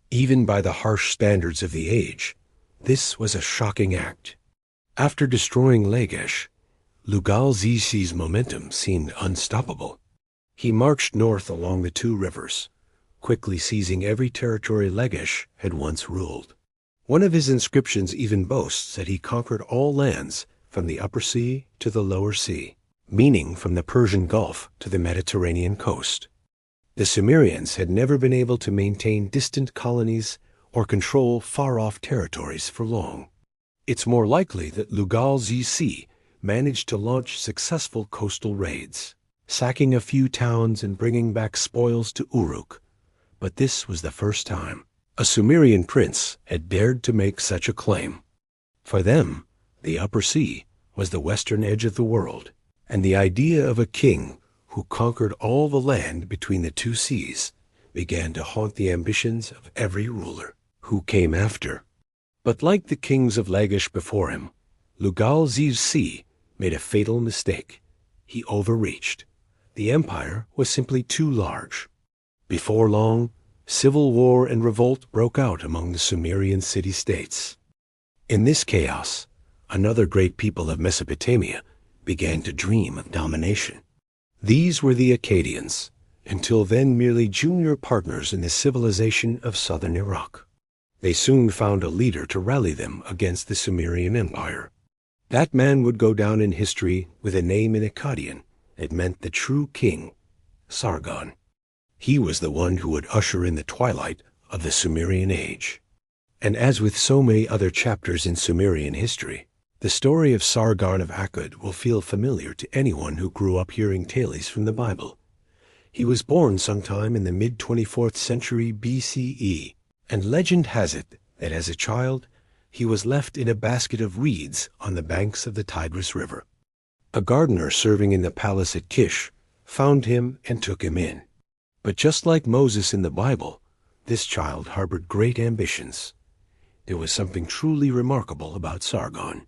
Even by the harsh standards of the age, this was a shocking act. After destroying Lagash, Lugal-Ziji's momentum seemed unstoppable. He marched north along the two rivers, quickly seizing every territory Lagash had once ruled. One of his inscriptions even boasts that he conquered all lands from the Upper Sea to the Lower Sea, meaning from the Persian Gulf to the Mediterranean coast. The Sumerians had never been able to maintain distant colonies or control far-off territories for long. It's more likely that Lugal-Ziji managed to launch successful coastal raids, sacking a few towns and bringing back spoils to Uruk. But this was the first time a Sumerian prince had dared to make such a claim. For them, the Upper Sea was the western edge of the world, and the idea of a king who conquered all the land between the two seas began to haunt the ambitions of every ruler who came after. But like the kings of Lagash before him, Lugal-Ziji made a fatal mistake. He overreached. The empire was simply too large. Before long, civil war and revolt broke out among the Sumerian city-states. In this chaos, another great people of Mesopotamia began to dream of domination. These were the Akkadians, until then merely junior partners in the civilization of southern Iraq. They soon found a leader to rally them against the Sumerian Empire. That man would go down in history with a name in Akkadian that meant the true king, Sargon. He was the one who would usher in the twilight of the Sumerian age. And as with so many other chapters in Sumerian history, the story of Sargon of Akkad will feel familiar to anyone who grew up hearing tales from the Bible. He was born sometime in the mid-24th century BCE, and legend has it that as a child, he was left in a basket of reeds on the banks of the Tigris River. A gardener serving in the palace at Kish found him and took him in. But just like Moses in the Bible, this child harbored great ambitions. There was something truly remarkable about Sargon.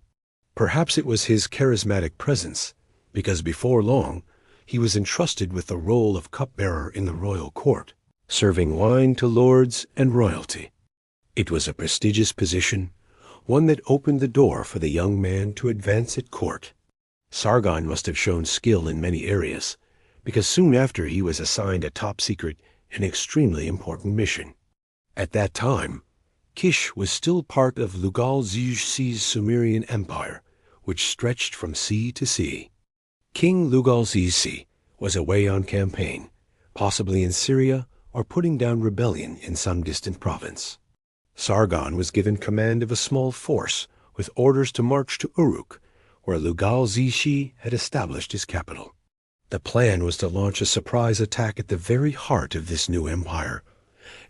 Perhaps it was his charismatic presence, because before long, he was entrusted with the role of cupbearer in the royal court, serving wine to lords and royalty. It was a prestigious position, one that opened the door for the young man to advance at court. Sargon must have shown skill in many areas, because soon after he was assigned a top-secret and extremely important mission. At that time, Kish was still part of Lugal-Ziji's Sumerian Empire, which stretched from sea to sea. King Lugal-Ziji was away on campaign, possibly in Syria or putting down rebellion in some distant province. Sargon was given command of a small force with orders to march to Uruk, where Lugal-Ziji had established his capital. The plan was to launch a surprise attack at the very heart of this new empire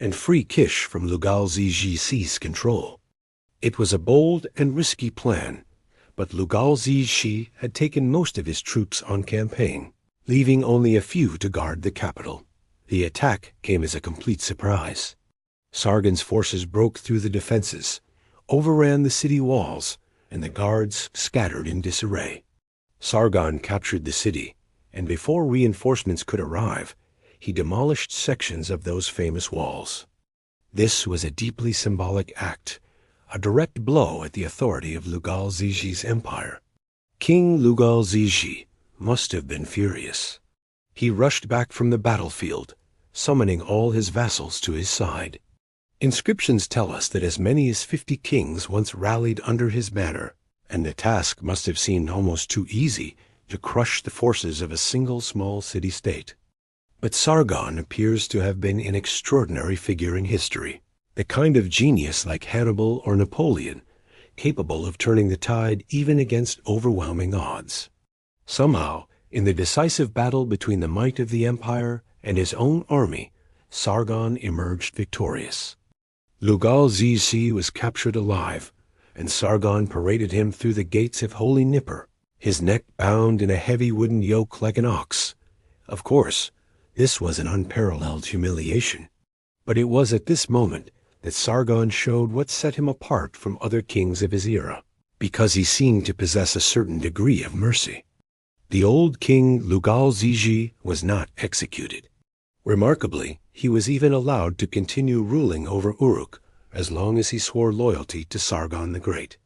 and free Kish from Lugal-Ziji's control. It was a bold and risky plan, but Lugal-Ziji had taken most of his troops on campaign, leaving only a few to guard the capital. The attack came as a complete surprise. Sargon's forces broke through the defenses, overran the city walls, and the guards scattered in disarray. Sargon captured the city, and before reinforcements could arrive, he demolished sections of those famous walls. This was a deeply symbolic act, a direct blow at the authority of Lugal-Ziji's empire. King Lugal-Ziji must have been furious. He rushed back from the battlefield, summoning all his vassals to his side. Inscriptions tell us that as many as 50 kings once rallied under his banner, and the task must have seemed almost too easy to crush the forces of a single small city-state. But Sargon appears to have been an extraordinary figure in history, the kind of genius like Hannibal or Napoleon, capable of turning the tide even against overwhelming odds. Somehow, in the decisive battle between the might of the empire and his own army, Sargon emerged victorious. Lugal-Ziji was captured alive, and Sargon paraded him through the gates of Holy Nippur, his neck bound in a heavy wooden yoke like an ox. Of course, this was an unparalleled humiliation. But it was at this moment that Sargon showed what set him apart from other kings of his era, because he seemed to possess a certain degree of mercy. The old king Lugal-Ziji was not executed. Remarkably, he was even allowed to continue ruling over Uruk as long as he swore loyalty to Sargon the Great.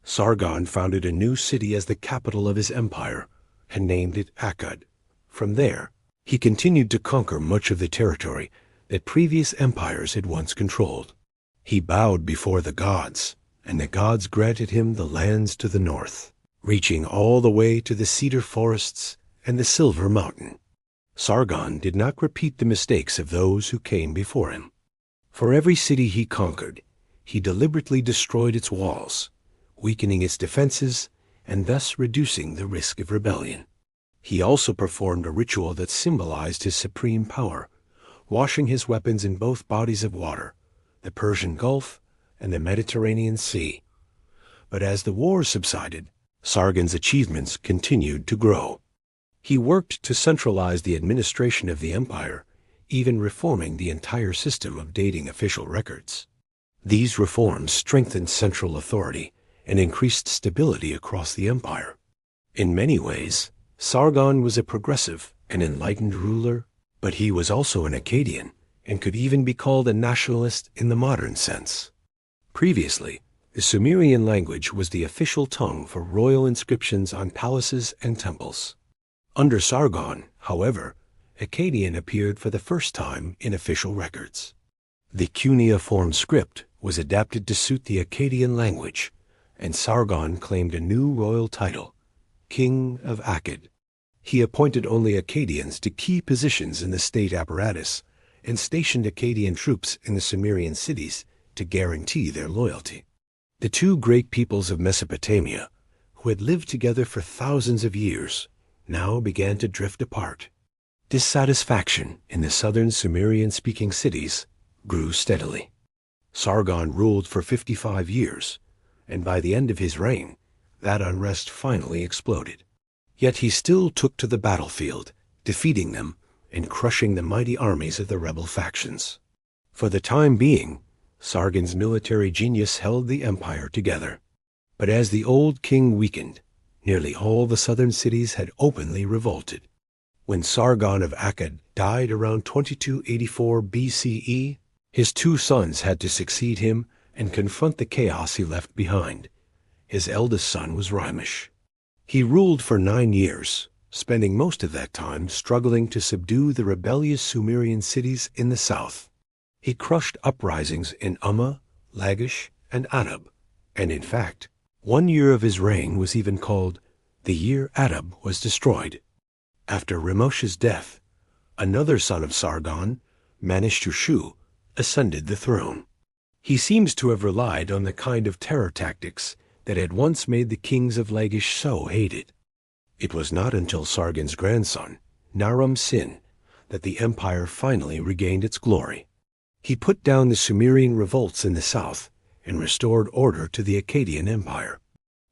Sargon founded a new city as the capital of his empire and named it Akkad. From there, he continued to conquer much of the territory that previous empires had once controlled. He bowed before the gods, and the gods granted him the lands to the north, reaching all the way to the cedar forests and the silver mountain. Sargon did not repeat the mistakes of those who came before him. For every city he conquered, he deliberately destroyed its walls, weakening its defenses and thus reducing the risk of rebellion. He also performed a ritual that symbolized his supreme power, washing his weapons in both bodies of water, the Persian Gulf and the Mediterranean Sea. But as the wars subsided, Sargon's achievements continued to grow. He worked to centralize the administration of the empire, even reforming the entire system of dating official records. These reforms strengthened central authority and increased stability across the empire. In many ways, Sargon was a progressive and enlightened ruler, but he was also an Akkadian and could even be called a nationalist in the modern sense. Previously, the Sumerian language was the official tongue for royal inscriptions on palaces and temples. Under Sargon, however, Akkadian appeared for the first time in official records. The cuneiform script was adapted to suit the Akkadian language, and Sargon claimed a new royal title, King of Akkad. He appointed only Akkadians to key positions in the state apparatus and stationed Akkadian troops in the Sumerian cities to guarantee their loyalty. The two great peoples of Mesopotamia, who had lived together for thousands of years, now began to drift apart. Dissatisfaction in the southern Sumerian-speaking cities grew steadily. Sargon ruled for 55 years, and by the end of his reign, that unrest finally exploded. Yet he still took to the battlefield, defeating them and crushing the mighty armies of the rebel factions. For the time being, Sargon's military genius held the empire together. But as the old king weakened, nearly all the southern cities had openly revolted. When Sargon of Akkad died around 2284 BCE, his two sons had to succeed him and confront the chaos he left behind. His eldest son was Rimish. He ruled for 9 years, spending most of that time struggling to subdue the rebellious Sumerian cities in the south. He crushed uprisings in Umma, Lagish, and Anab, and in fact, 1 year of his reign was even called the year Anab was destroyed. After Ramesh's death, another son of Sargon, Manishtushu, ascended the throne. He seems to have relied on the kind of terror tactics that had once made the kings of Lagish so hated. It was not until Sargon's grandson, Naram-Sin, that the empire finally regained its glory. He put down the Sumerian revolts in the south and restored order to the Akkadian Empire.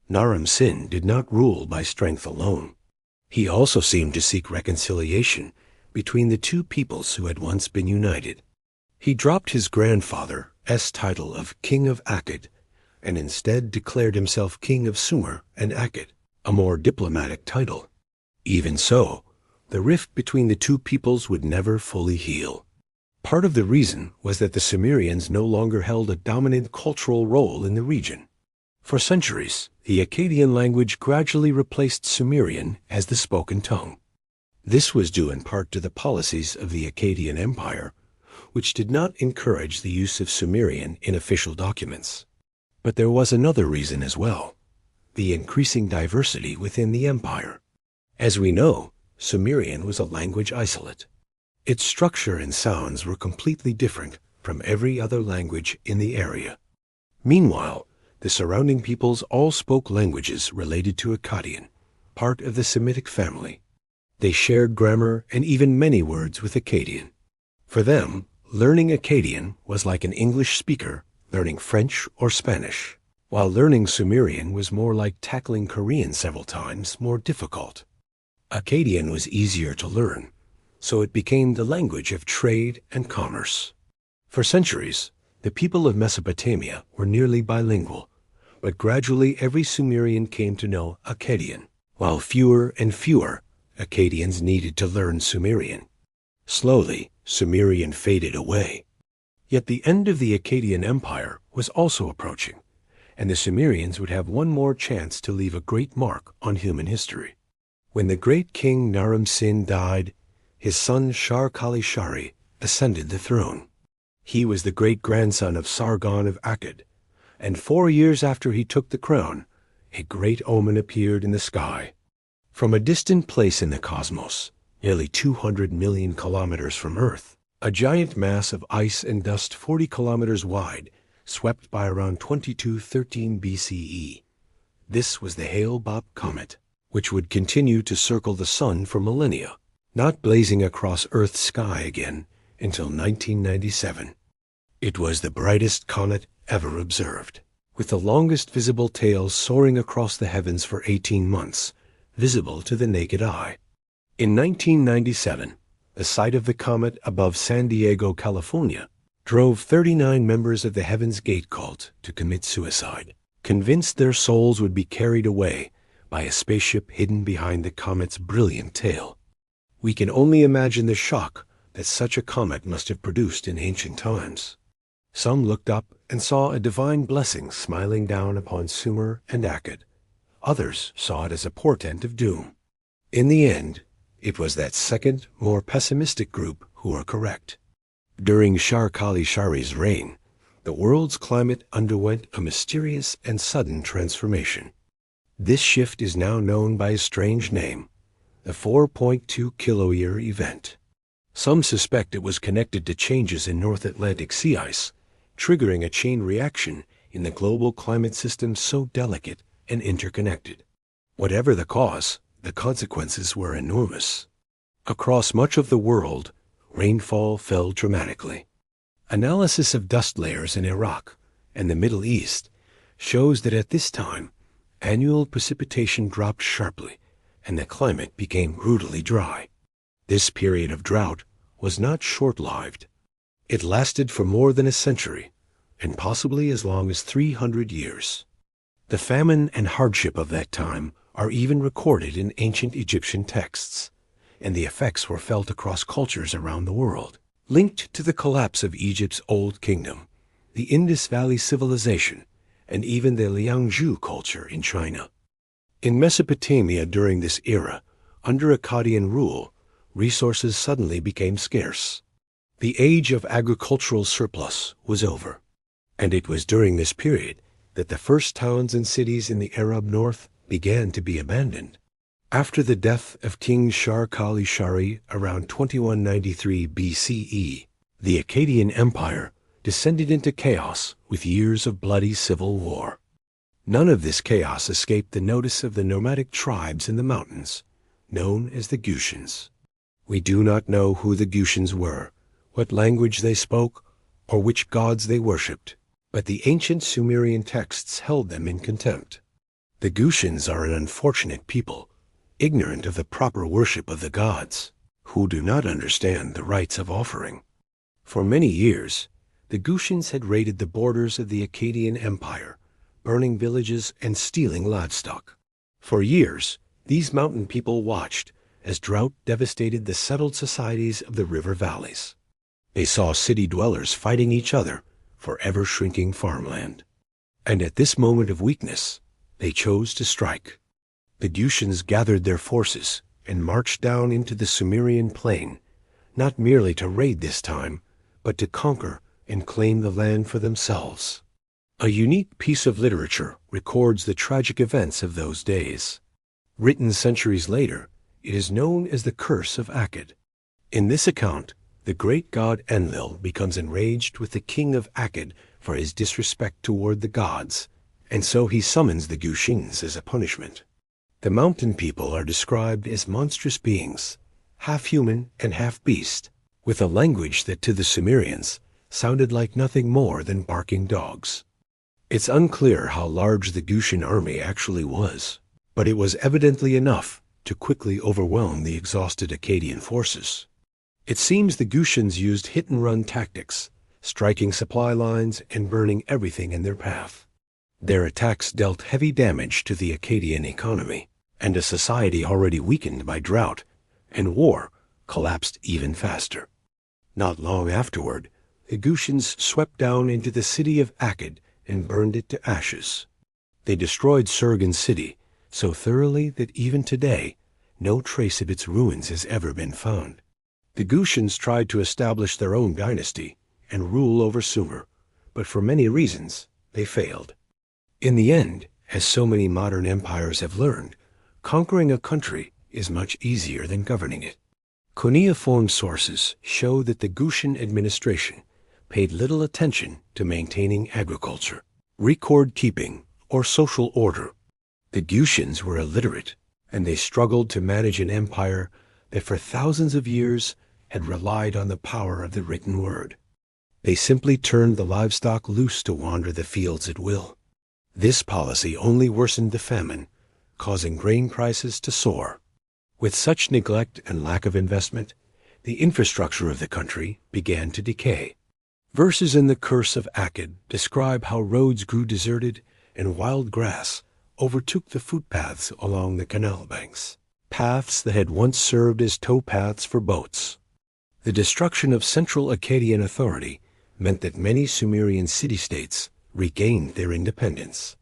Naram-Sin did not rule by strength alone. He also seemed to seek reconciliation between the two peoples who had once been united. He dropped his grandfather's title of King of Akkad and instead declared himself King of Sumer and Akkad, a more diplomatic title. Even so, the rift between the two peoples would never fully heal. Part of the reason was that the Sumerians no longer held a dominant cultural role in the region. For centuries, the Akkadian language gradually replaced Sumerian as the spoken tongue. This was due in part to the policies of the Akkadian Empire, which did not encourage the use of Sumerian in official documents. But there was another reason as well: the increasing diversity within the empire. As we know, Sumerian was a language isolate. Its structure and sounds were completely different from every other language in the area. Meanwhile, the surrounding peoples all spoke languages related to Akkadian, part of the Semitic family. They shared grammar and even many words with Akkadian. For them, learning Akkadian was like an English speaker learning French or Spanish, while learning Sumerian was more like tackling Korean several times more difficult. Akkadian was easier to learn, so it became the language of trade and commerce. For centuries, the people of Mesopotamia were nearly bilingual, but gradually every Sumerian came to know Akkadian, while fewer and fewer Akkadians needed to learn Sumerian. Slowly, Sumerian faded away. Yet the end of the Akkadian Empire was also approaching, and the Sumerians would have one more chance to leave a great mark on human history. When the great king Naram-Sin died, his son Shar-Kali-Shari ascended the throne. He was the great-grandson of Sargon of Akkad, and 4 years after he took the crown, a great omen appeared in the sky. From a distant place in the cosmos, nearly 200 million kilometers from Earth, a giant mass of ice and dust 40 kilometers wide swept by around 2213 BCE. This was the Hale-Bopp comet, which would continue to circle the sun for millennia, not blazing across Earth's sky again until 1997. It was the brightest comet ever observed, with the longest visible tail soaring across the heavens for 18 months, visible to the naked eye. In 1997, the sight of the comet above San Diego, California, drove 39 members of the Heaven's Gate cult to commit suicide, convinced their souls would be carried away by a spaceship hidden behind the comet's brilliant tail. We can only imagine the shock that such a comet must have produced in ancient times. Some looked up and saw a divine blessing smiling down upon Sumer and Akkad. Others saw it as a portent of doom. In the end, it was that second, more pessimistic group who were correct. During Shar-Kali-Shari's reign, the world's climate underwent a mysterious and sudden transformation. This shift is now known by a strange name, the 4.2 kiloyear event. Some suspect it was connected to changes in North Atlantic sea ice, triggering a chain reaction in the global climate system so delicate and interconnected. Whatever the cause, the consequences were enormous. Across much of the world, rainfall fell dramatically. Analysis of dust layers in Iraq and the Middle East shows that at this time, annual precipitation dropped sharply and the climate became brutally dry. This period of drought was not short-lived. It lasted for more than a century, and possibly as long as 300 years. The famine and hardship of that time are even recorded in ancient Egyptian texts, and the effects were felt across cultures around the world. Linked to the collapse of Egypt's Old Kingdom, the Indus Valley Civilization, and even the Liangzhu culture in China. In Mesopotamia during this era, under Akkadian rule, resources suddenly became scarce. The age of agricultural surplus was over, and it was during this period that the first towns and cities in the Arab north began to be abandoned. After the death of King Shar-Kali-Shari around 2193 BCE, the Akkadian Empire descended into chaos with years of bloody civil war. None of this chaos escaped the notice of the nomadic tribes in the mountains, known as the Gutians. We do not know who the Gutians were, what language they spoke, or which gods they worshipped, but the ancient Sumerian texts held them in contempt. The Gutians are an unfortunate people, ignorant of the proper worship of the gods, who do not understand the rites of offering. For many years, the Gutians had raided the borders of the Akkadian Empire, burning villages and stealing livestock. For years, these mountain people watched as drought devastated the settled societies of the river valleys. They saw city dwellers fighting each other for ever-shrinking farmland. And at this moment of weakness, they chose to strike. The Gutians gathered their forces and marched down into the Sumerian plain, not merely to raid this time, but to conquer and claim the land for themselves. A unique piece of literature records the tragic events of those days. Written centuries later, it is known as the Curse of Akkad. In this account, the great god Enlil becomes enraged with the king of Akkad for his disrespect toward the gods, and so he summons the Gutians as a punishment. The mountain people are described as monstrous beings, half human and half beast, with a language that to the Sumerians sounded like nothing more than barking dogs. It's unclear how large the Gutian army actually was, but it was evidently enough to quickly overwhelm the exhausted Akkadian forces. It seems the Gutians used hit-and-run tactics, striking supply lines and burning everything in their path. Their attacks dealt heavy damage to the Akkadian economy, and a society already weakened by drought and war collapsed even faster. Not long afterward, the Gushans swept down into the city of Akkad and burned it to ashes. They destroyed Surgan's city so thoroughly that even today, no trace of its ruins has ever been found. The Gushans tried to establish their own dynasty and rule over Sumer, but for many reasons, they failed. In the end, as so many modern empires have learned, conquering a country is much easier than governing it. Cuneiform sources show that the Gushan administration paid little attention to maintaining agriculture, record keeping, or social order. The Gushans were illiterate, and they struggled to manage an empire that for thousands of years had relied on the power of the written word. They simply turned the livestock loose to wander the fields at will. This policy only worsened the famine, causing grain prices to soar. With such neglect and lack of investment, the infrastructure of the country began to decay. Verses in the Curse of Akkad describe how roads grew deserted and wild grass overtook the footpaths along the canal banks, paths that had once served as towpaths for boats. The destruction of central Akkadian authority meant that many Sumerian city-states regained their independence.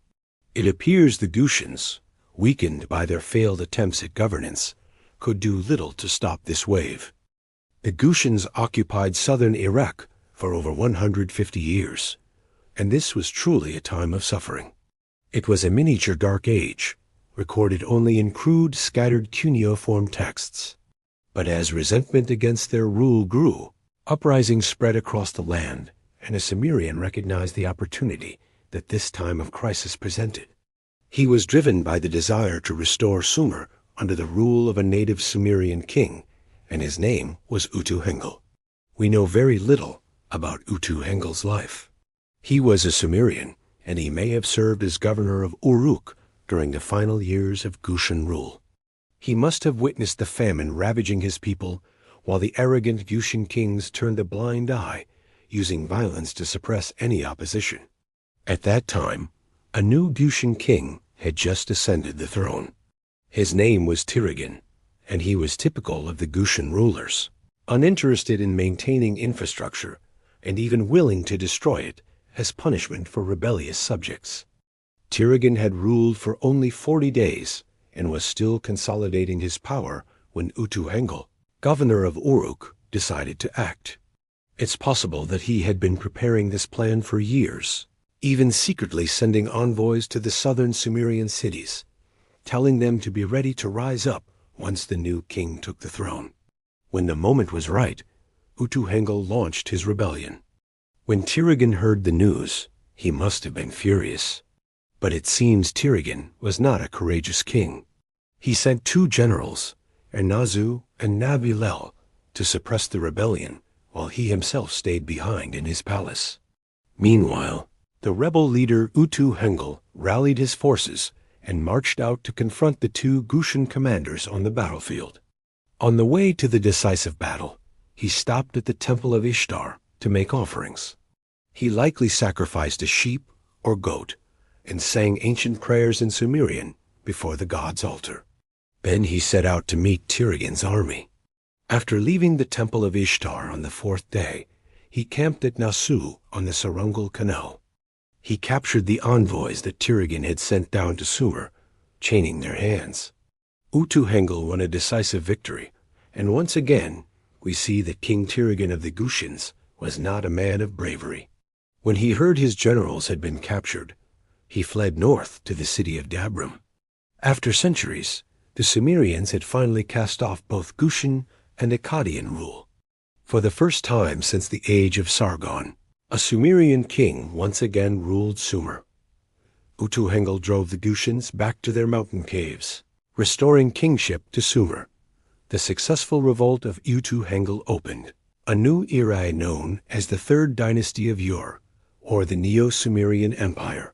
It appears the Gushans, weakened by their failed attempts at governance, could do little to stop this wave. The Gushans occupied southern Iraq for over 150 years, and this was truly a time of suffering. It was a miniature Dark Age, recorded only in crude, scattered cuneiform texts. But as resentment against their rule grew, uprisings spread across the land, and a Sumerian recognized the opportunity that this time of crisis presented. He was driven by the desire to restore Sumer under the rule of a native Sumerian king, and his name was Utu-Hengel. We know very little about Utu-Hengel's life. He was a Sumerian, and he may have served as governor of Uruk during the final years of Gushan rule. He must have witnessed the famine ravaging his people, while the arrogant Gushan kings turned a blind eye, using violence to suppress any opposition. At that time, a new Gushan king had just ascended the throne. His name was Tirigan, and he was typical of the Gushan rulers, uninterested in maintaining infrastructure and even willing to destroy it as punishment for rebellious subjects. Tirigan had ruled for only 40 days and was still consolidating his power when Utu-Hengel, governor of Uruk, decided to act. It's possible that he had been preparing this plan for years, even secretly sending envoys to the southern Sumerian cities, telling them to be ready to rise up once the new king took the throne. When the moment was right, Utu-Hengel launched his rebellion. When Tirigan heard the news, he must have been furious. But it seems Tirigan was not a courageous king. He sent 2 generals, Ernazu and Nabilel, to suppress the rebellion, while he himself stayed behind in his palace. Meanwhile, the rebel leader Utu-Hengel rallied his forces and marched out to confront the 2 Gushan commanders on the battlefield. On the way to the decisive battle, he stopped at the temple of Ishtar to make offerings. He likely sacrificed a sheep or goat and sang ancient prayers in Sumerian before the god's altar. Then he set out to meet Tirigan's army. After leaving the temple of Ishtar on the 4th day, he camped at Nasu on the Sarungal Canal. He captured the envoys that Tirigan had sent down to Sumer, chaining their hands. Utu-Hengel won a decisive victory, and once again we see that King Tirigan of the Gushans was not a man of bravery. When he heard his generals had been captured, he fled north to the city of Dabram. After centuries, the Sumerians had finally cast off both Gushan and Akkadian rule. For the first time since the age of Sargon, a Sumerian king once again ruled Sumer. Utu-Hengel drove the Gushans back to their mountain caves, restoring kingship to Sumer. The successful revolt of Utu-Hengel opened a new era known as the Third Dynasty of Ur, or the Neo-Sumerian Empire.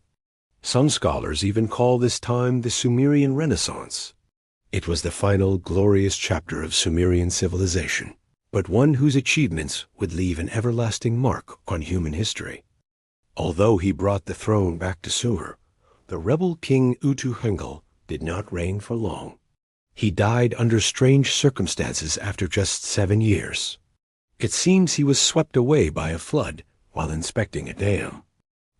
Some scholars even call this time the Sumerian Renaissance. It was the final glorious chapter of Sumerian civilization, but one whose achievements would leave an everlasting mark on human history. Although he brought the throne back to Sumer, the rebel king Utu-Hengel did not reign for long. He died under strange circumstances after just 7 years. It seems he was swept away by a flood while inspecting a dam.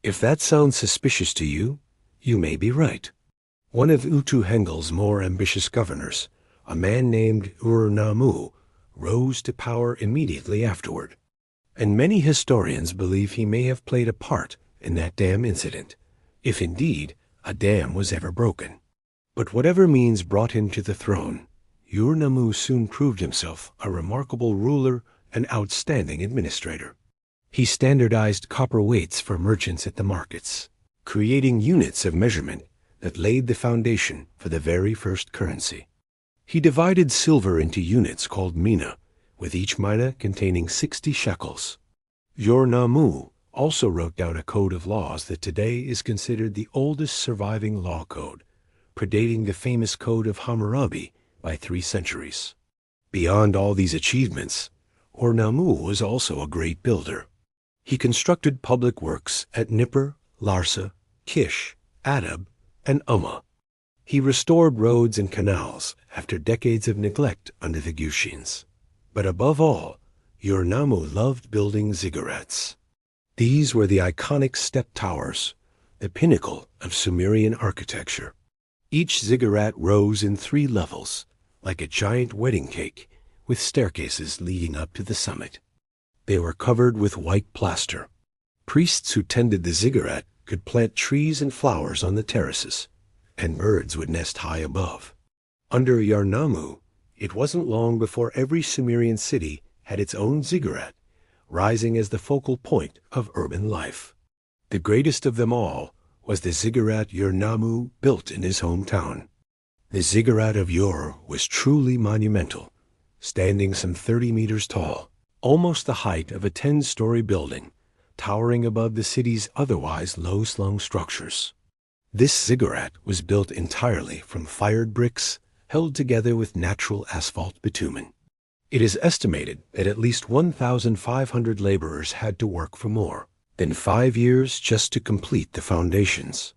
If that sounds suspicious to you, you may be right. One of Utu-Hengel's more ambitious governors, a man named Ur-Nammu, rose to power immediately afterward, and many historians believe he may have played a part in that dam incident, if indeed a dam was ever broken. But whatever means brought him to the throne, Ur-Nammu soon proved himself a remarkable ruler and outstanding administrator. He standardized copper weights for merchants at the markets, creating units of measurement that laid the foundation for the very first currency. He divided silver into units called mina, with each mina containing 60 shekels. Ur-Nammu also wrote down a code of laws that today is considered the oldest surviving law code, predating the famous Code of Hammurabi by 3 centuries. Beyond all these achievements, Ur-Nammu was also a great builder. He constructed public works at Nippur, Larsa, Kish, Adab, and Ummah. He restored roads and canals after decades of neglect under the Gushins. But above all, Ur-Nammu loved building ziggurats. These were the iconic step towers, the pinnacle of Sumerian architecture. Each ziggurat rose in 3 levels, like a giant wedding cake, with staircases leading up to the summit. They were covered with white plaster. Priests who tended the ziggurat could plant trees and flowers on the terraces, and birds would nest high above. Under Ur-Nammu, it wasn't long before every Sumerian city had its own ziggurat, rising as the focal point of urban life. The greatest of them all was the ziggurat Ur-Nammu built in his hometown. The ziggurat of Ur was truly monumental, standing some 30 meters tall, almost the height of a 10-story building, towering above the city's otherwise low-slung structures. This ziggurat was built entirely from fired bricks held together with natural asphalt bitumen. It is estimated that at least 1,500 laborers had to work for more than 5 years just to complete the foundations.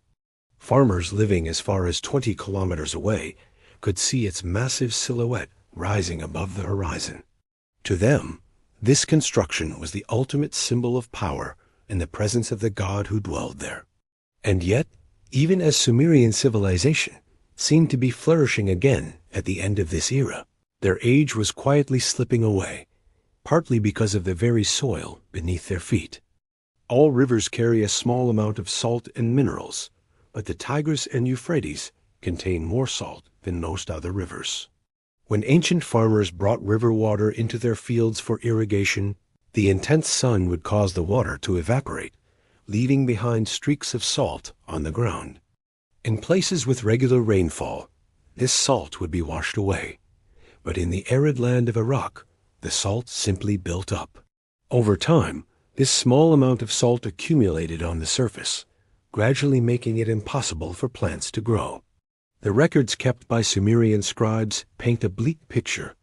Farmers living as far as 20 kilometers away could see its massive silhouette rising above the horizon. To them, this construction was the ultimate symbol of power and the presence of the god who dwelled there. And yet, even as Sumerian civilization seemed to be flourishing again at the end of this era, their age was quietly slipping away, partly because of the very soil beneath their feet. All rivers carry a small amount of salt and minerals, but the Tigris and Euphrates contain more salt than most other rivers. When ancient farmers brought river water into their fields for irrigation, the intense sun would cause the water to evaporate, leaving behind streaks of salt on the ground. In places with regular rainfall, this salt would be washed away, but in the arid land of Iraq, the salt simply built up. Over time, this small amount of salt accumulated on the surface, gradually making it impossible for plants to grow. The records kept by Sumerian scribes paint a bleak picture.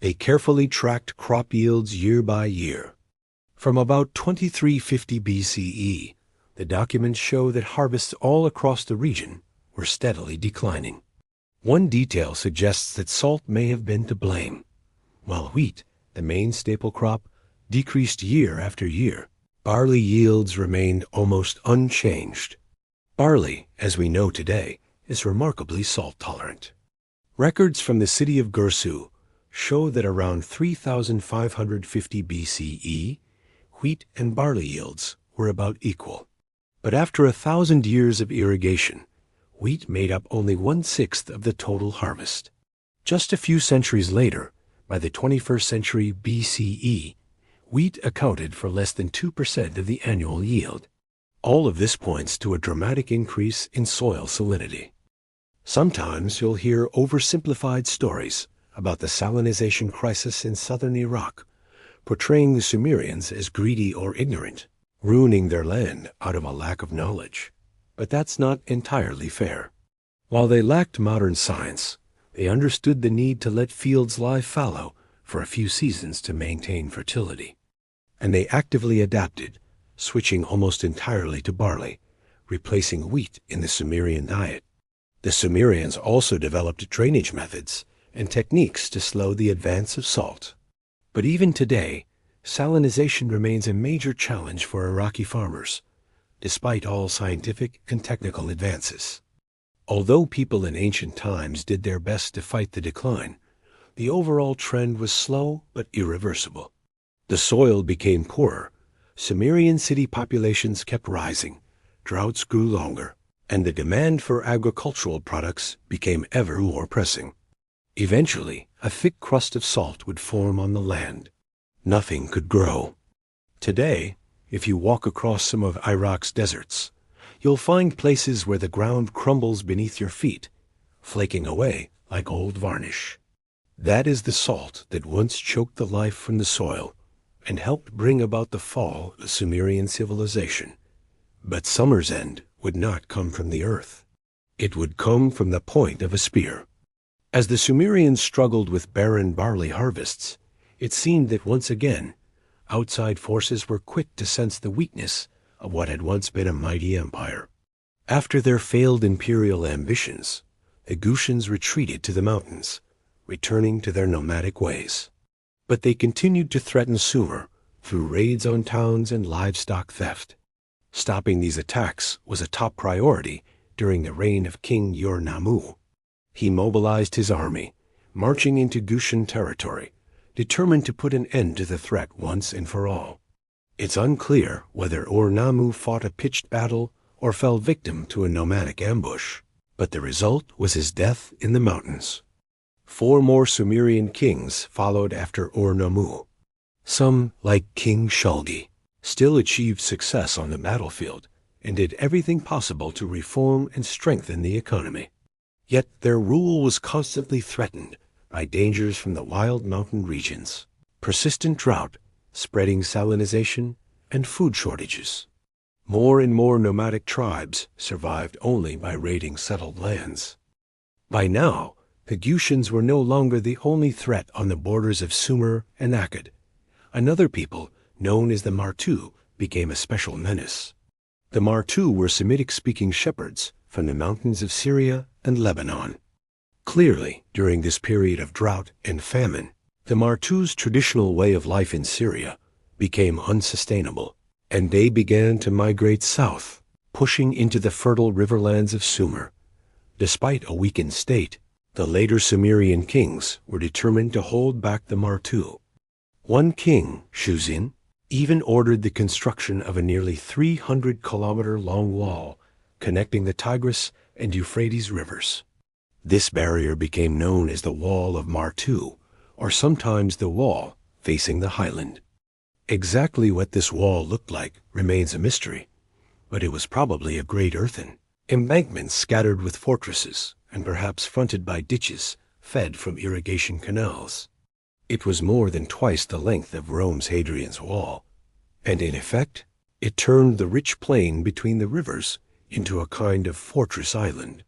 They carefully tracked crop yields year by year. From about 2350 BCE, the documents show that harvests all across the region were steadily declining. One detail suggests that salt may have been to blame. While wheat, the main staple crop, decreased year after year, barley yields remained almost unchanged. Barley, as we know today, is remarkably salt-tolerant. Records from the city of Gursu show that around 3550 BCE, wheat and barley yields were about equal. But after 1,000 years of irrigation, wheat made up only 1/6 of the total harvest. Just a few centuries later, by the 21st century BCE, wheat accounted for less than 2% of the annual yield. All of this points to a dramatic increase in soil salinity. Sometimes you'll hear oversimplified stories about the salinization crisis in southern Iraq, portraying the Sumerians as greedy or ignorant, ruining their land out of a lack of knowledge. But that's not entirely fair. While they lacked modern science, they understood the need to let fields lie fallow for a few seasons to maintain fertility. And they actively adapted, switching almost entirely to barley, replacing wheat in the Sumerian diet. The Sumerians also developed drainage methods and techniques to slow the advance of salt. But even today, salinization remains a major challenge for Iraqi farmers, despite all scientific and technical advances. Although people in ancient times did their best to fight the decline, the overall trend was slow but irreversible. The soil became poorer, Sumerian city populations kept rising, droughts grew longer, and the demand for agricultural products became ever more pressing. Eventually, a thick crust of salt would form on the land. Nothing could grow. Today, if you walk across some of Iraq's deserts, you'll find places where the ground crumbles beneath your feet, flaking away like old varnish. That is the salt that once choked the life from the soil and helped bring about the fall of Sumerian civilization. But summer's end would not come from the earth. It would come from the point of a spear. As the Sumerians struggled with barren barley harvests, it seemed that once again, outside forces were quick to sense the weakness of what had once been a mighty empire. After their failed imperial ambitions, the Gutians retreated to the mountains, returning to their nomadic ways. But they continued to threaten Sumer through raids on towns and livestock theft. Stopping these attacks was a top priority during the reign of King Ur-Nammu. He mobilized his army, marching into Gutian territory, determined to put an end to the threat once and for all. It's unclear whether Ur-Nammu fought a pitched battle or fell victim to a nomadic ambush, but the result was his death in the mountains. 4 more Sumerian kings followed after Ur-Nammu. Some, like King Shulgi, still achieved success on the battlefield and did everything possible to reform and strengthen the economy. Yet their rule was constantly threatened by dangers from the wild mountain regions, persistent drought, spreading salinization, and food shortages. More and more nomadic tribes survived only by raiding settled lands. By now, the Gutians were no longer the only threat on the borders of Sumer and Akkad. Another people, known as the Martu, became a special menace. The Martu were Semitic-speaking shepherds from the mountains of Syria and Lebanon. Clearly, during this period of drought and famine, the Martu's traditional way of life in Syria became unsustainable, and they began to migrate south, pushing into the fertile riverlands of Sumer. Despite a weakened state, the later Sumerian kings were determined to hold back the Martu. One king, Shuzin, even ordered the construction of a nearly 300-kilometer-long wall connecting the Tigris and Euphrates rivers. This barrier became known as the Wall of Martu, or sometimes the wall facing the highland. Exactly what this wall looked like remains a mystery, but it was probably a great earthen embankment scattered with fortresses and perhaps fronted by ditches fed from irrigation canals. It was more than twice the length of Rome's Hadrian's Wall, and in effect, it turned the rich plain between the rivers into a kind of fortress island.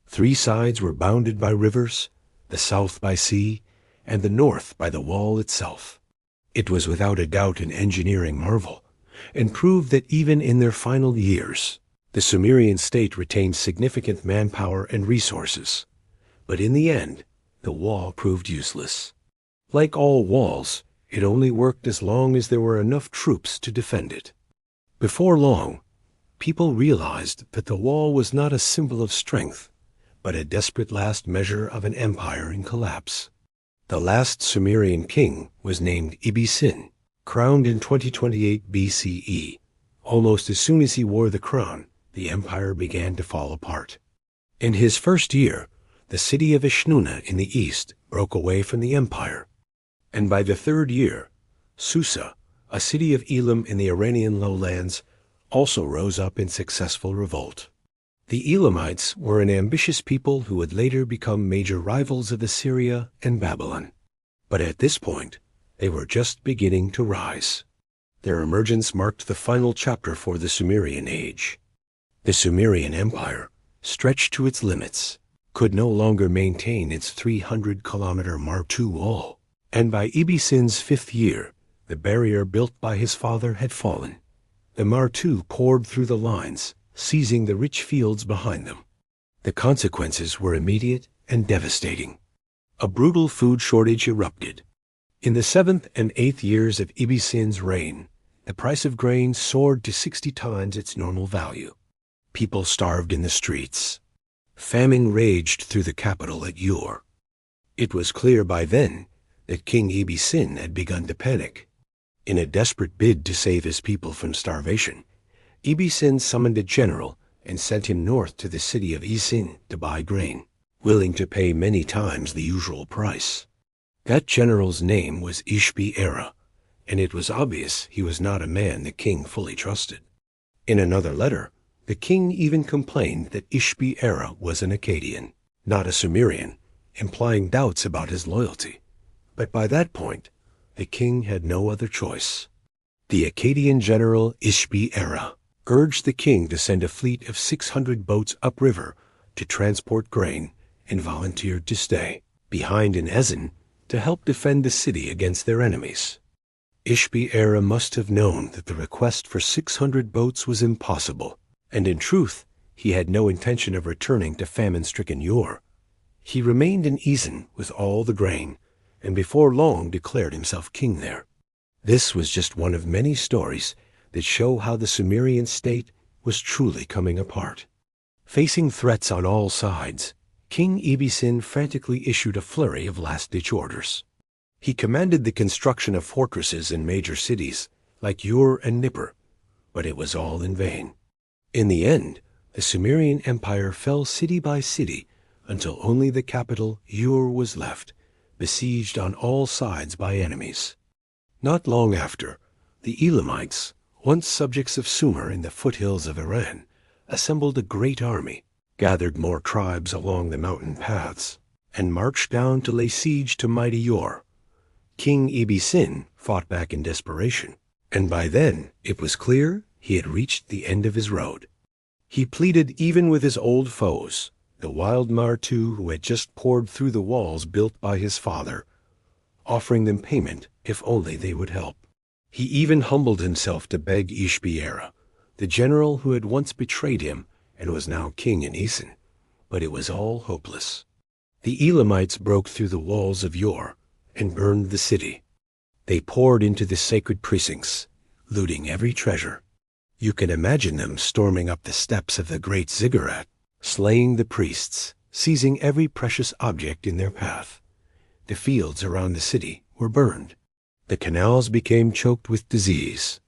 3 sides were bounded by rivers, the south by sea, and the north by the wall itself. It was without a doubt an engineering marvel, and proved that even in their final years, the Sumerian state retained significant manpower and resources. But in the end, the wall proved useless. Like all walls, it only worked as long as there were enough troops to defend it. Before long, people realized that the wall was not a symbol of strength, but a desperate last measure of an empire in collapse. The last Sumerian king was named Ibisin, crowned in 2028 BCE. Almost as soon as he wore the crown, the empire began to fall apart. In his first year, the city of Ishnuna in the east broke away from the empire, and by the 3rd year, Susa, a city of Elam in the Iranian lowlands, also rose up in successful revolt. The Elamites were an ambitious people who would later become major rivals of Assyria and Babylon. But at this point, they were just beginning to rise. Their emergence marked the final chapter for the Sumerian age. The Sumerian Empire, stretched to its limits, could no longer maintain its 300-kilometer Martu wall, and by Ibisin's 5th year, the barrier built by his father had fallen. The Martu poured through the lines, seizing the rich fields behind them. The consequences were immediate and devastating. A brutal food shortage erupted. In the 7th and 8th years of Ibisin's reign, the price of grain soared to 60 times its normal value. People starved in the streets. Famine raged through the capital at Ur. It was clear by then that King Ibisin had begun to panic. In a desperate bid to save his people from starvation, Ibisin summoned a general and sent him north to the city of Isin to buy grain, willing to pay many times the usual price. That general's name was Ishbi-Era, and it was obvious he was not a man the king fully trusted. In another letter, the king even complained that Ishbi-Era was an Akkadian, not a Sumerian, implying doubts about his loyalty. But by that point, the king had no other choice. The Akkadian general Ishbi-Era urged the king to send a fleet of 600 boats upriver to transport grain and volunteered to stay behind in Ezen to help defend the city against their enemies. Ishbi-Era must have known that the request for 600 boats was impossible, and in truth, he had no intention of returning to famine-stricken Ur. He remained in Ezen with all the grain, and before long declared himself king there. This was just one of many stories that show how the Sumerian state was truly coming apart. Facing threats on all sides, King Ibisin frantically issued a flurry of last-ditch orders. He commanded the construction of fortresses in major cities like Ur and Nippur, but it was all in vain. In the end, the Sumerian Empire fell city by city until only the capital, Ur, was left, besieged on all sides by enemies. Not long after, the Elamites, once subjects of Sumer in the foothills of Iran, assembled a great army, gathered more tribes along the mountain paths, and marched down to lay siege to mighty Ur. King Ibisin fought back in desperation, and by then it was clear he had reached the end of his road. He pleaded even with his old foes, the wild Martu who had just poured through the walls built by his father, offering them payment if only they would help. He even humbled himself to beg Ishbi-Era, the general who had once betrayed him and was now king in Isin, but it was all hopeless. The Elamites broke through the walls of Ur and burned the city. They poured into the sacred precincts, looting every treasure. You can imagine them storming up the steps of the great ziggurat, slaying the priests, seizing every precious object in their path. The fields around the city were burned. The canals became choked with disease.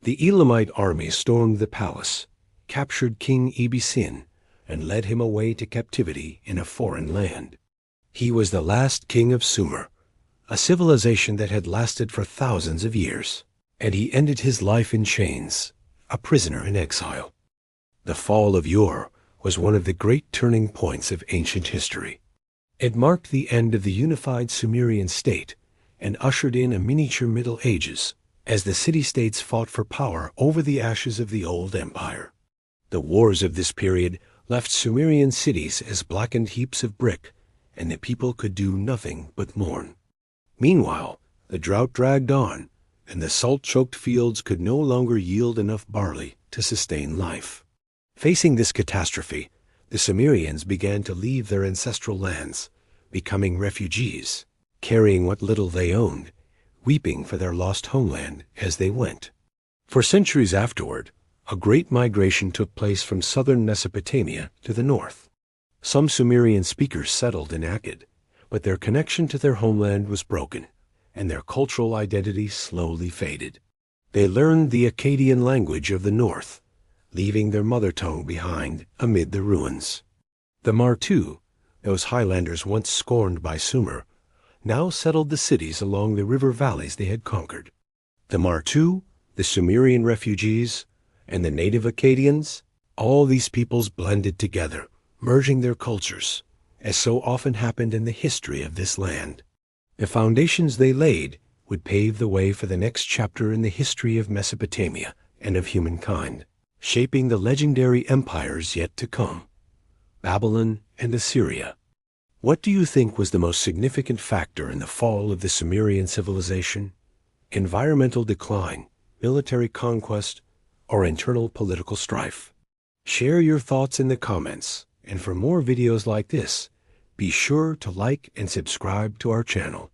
The Elamite army stormed the palace, captured King Ibisin, and led him away to captivity in a foreign land. He was the last king of Sumer, a civilization that had lasted for thousands of years, and he ended his life in chains, a prisoner in exile. The fall of Ur was one of the great turning points of ancient history. It marked the end of the unified Sumerian state and ushered in a miniature Middle Ages as the city-states fought for power over the ashes of the old empire. The wars of this period left Sumerian cities as blackened heaps of brick, and the people could do nothing but mourn. Meanwhile, the drought dragged on, and the salt-choked fields could no longer yield enough barley to sustain life. Facing this catastrophe, the Sumerians began to leave their ancestral lands, becoming refugees, carrying what little they owned, weeping for their lost homeland as they went. For centuries afterward, a great migration took place from southern Mesopotamia to the north. Some Sumerian speakers settled in Akkad, but their connection to their homeland was broken, and their cultural identity slowly faded. They learned the Akkadian language of the north, leaving their mother tongue behind amid the ruins. The Martu, those highlanders once scorned by Sumer, now settled the cities along the river valleys they had conquered. The Martu, the Sumerian refugees, and the native Akkadians, all these peoples blended together, merging their cultures, as so often happened in the history of this land. The foundations they laid would pave the way for the next chapter in the history of Mesopotamia and of humankind, shaping the legendary empires yet to come, Babylon and Assyria. What do you think was the most significant factor in the fall of the Sumerian civilization? Environmental decline, military conquest, or internal political strife? Share your thoughts in the comments, And for more videos like this, be sure to like and subscribe to our channel.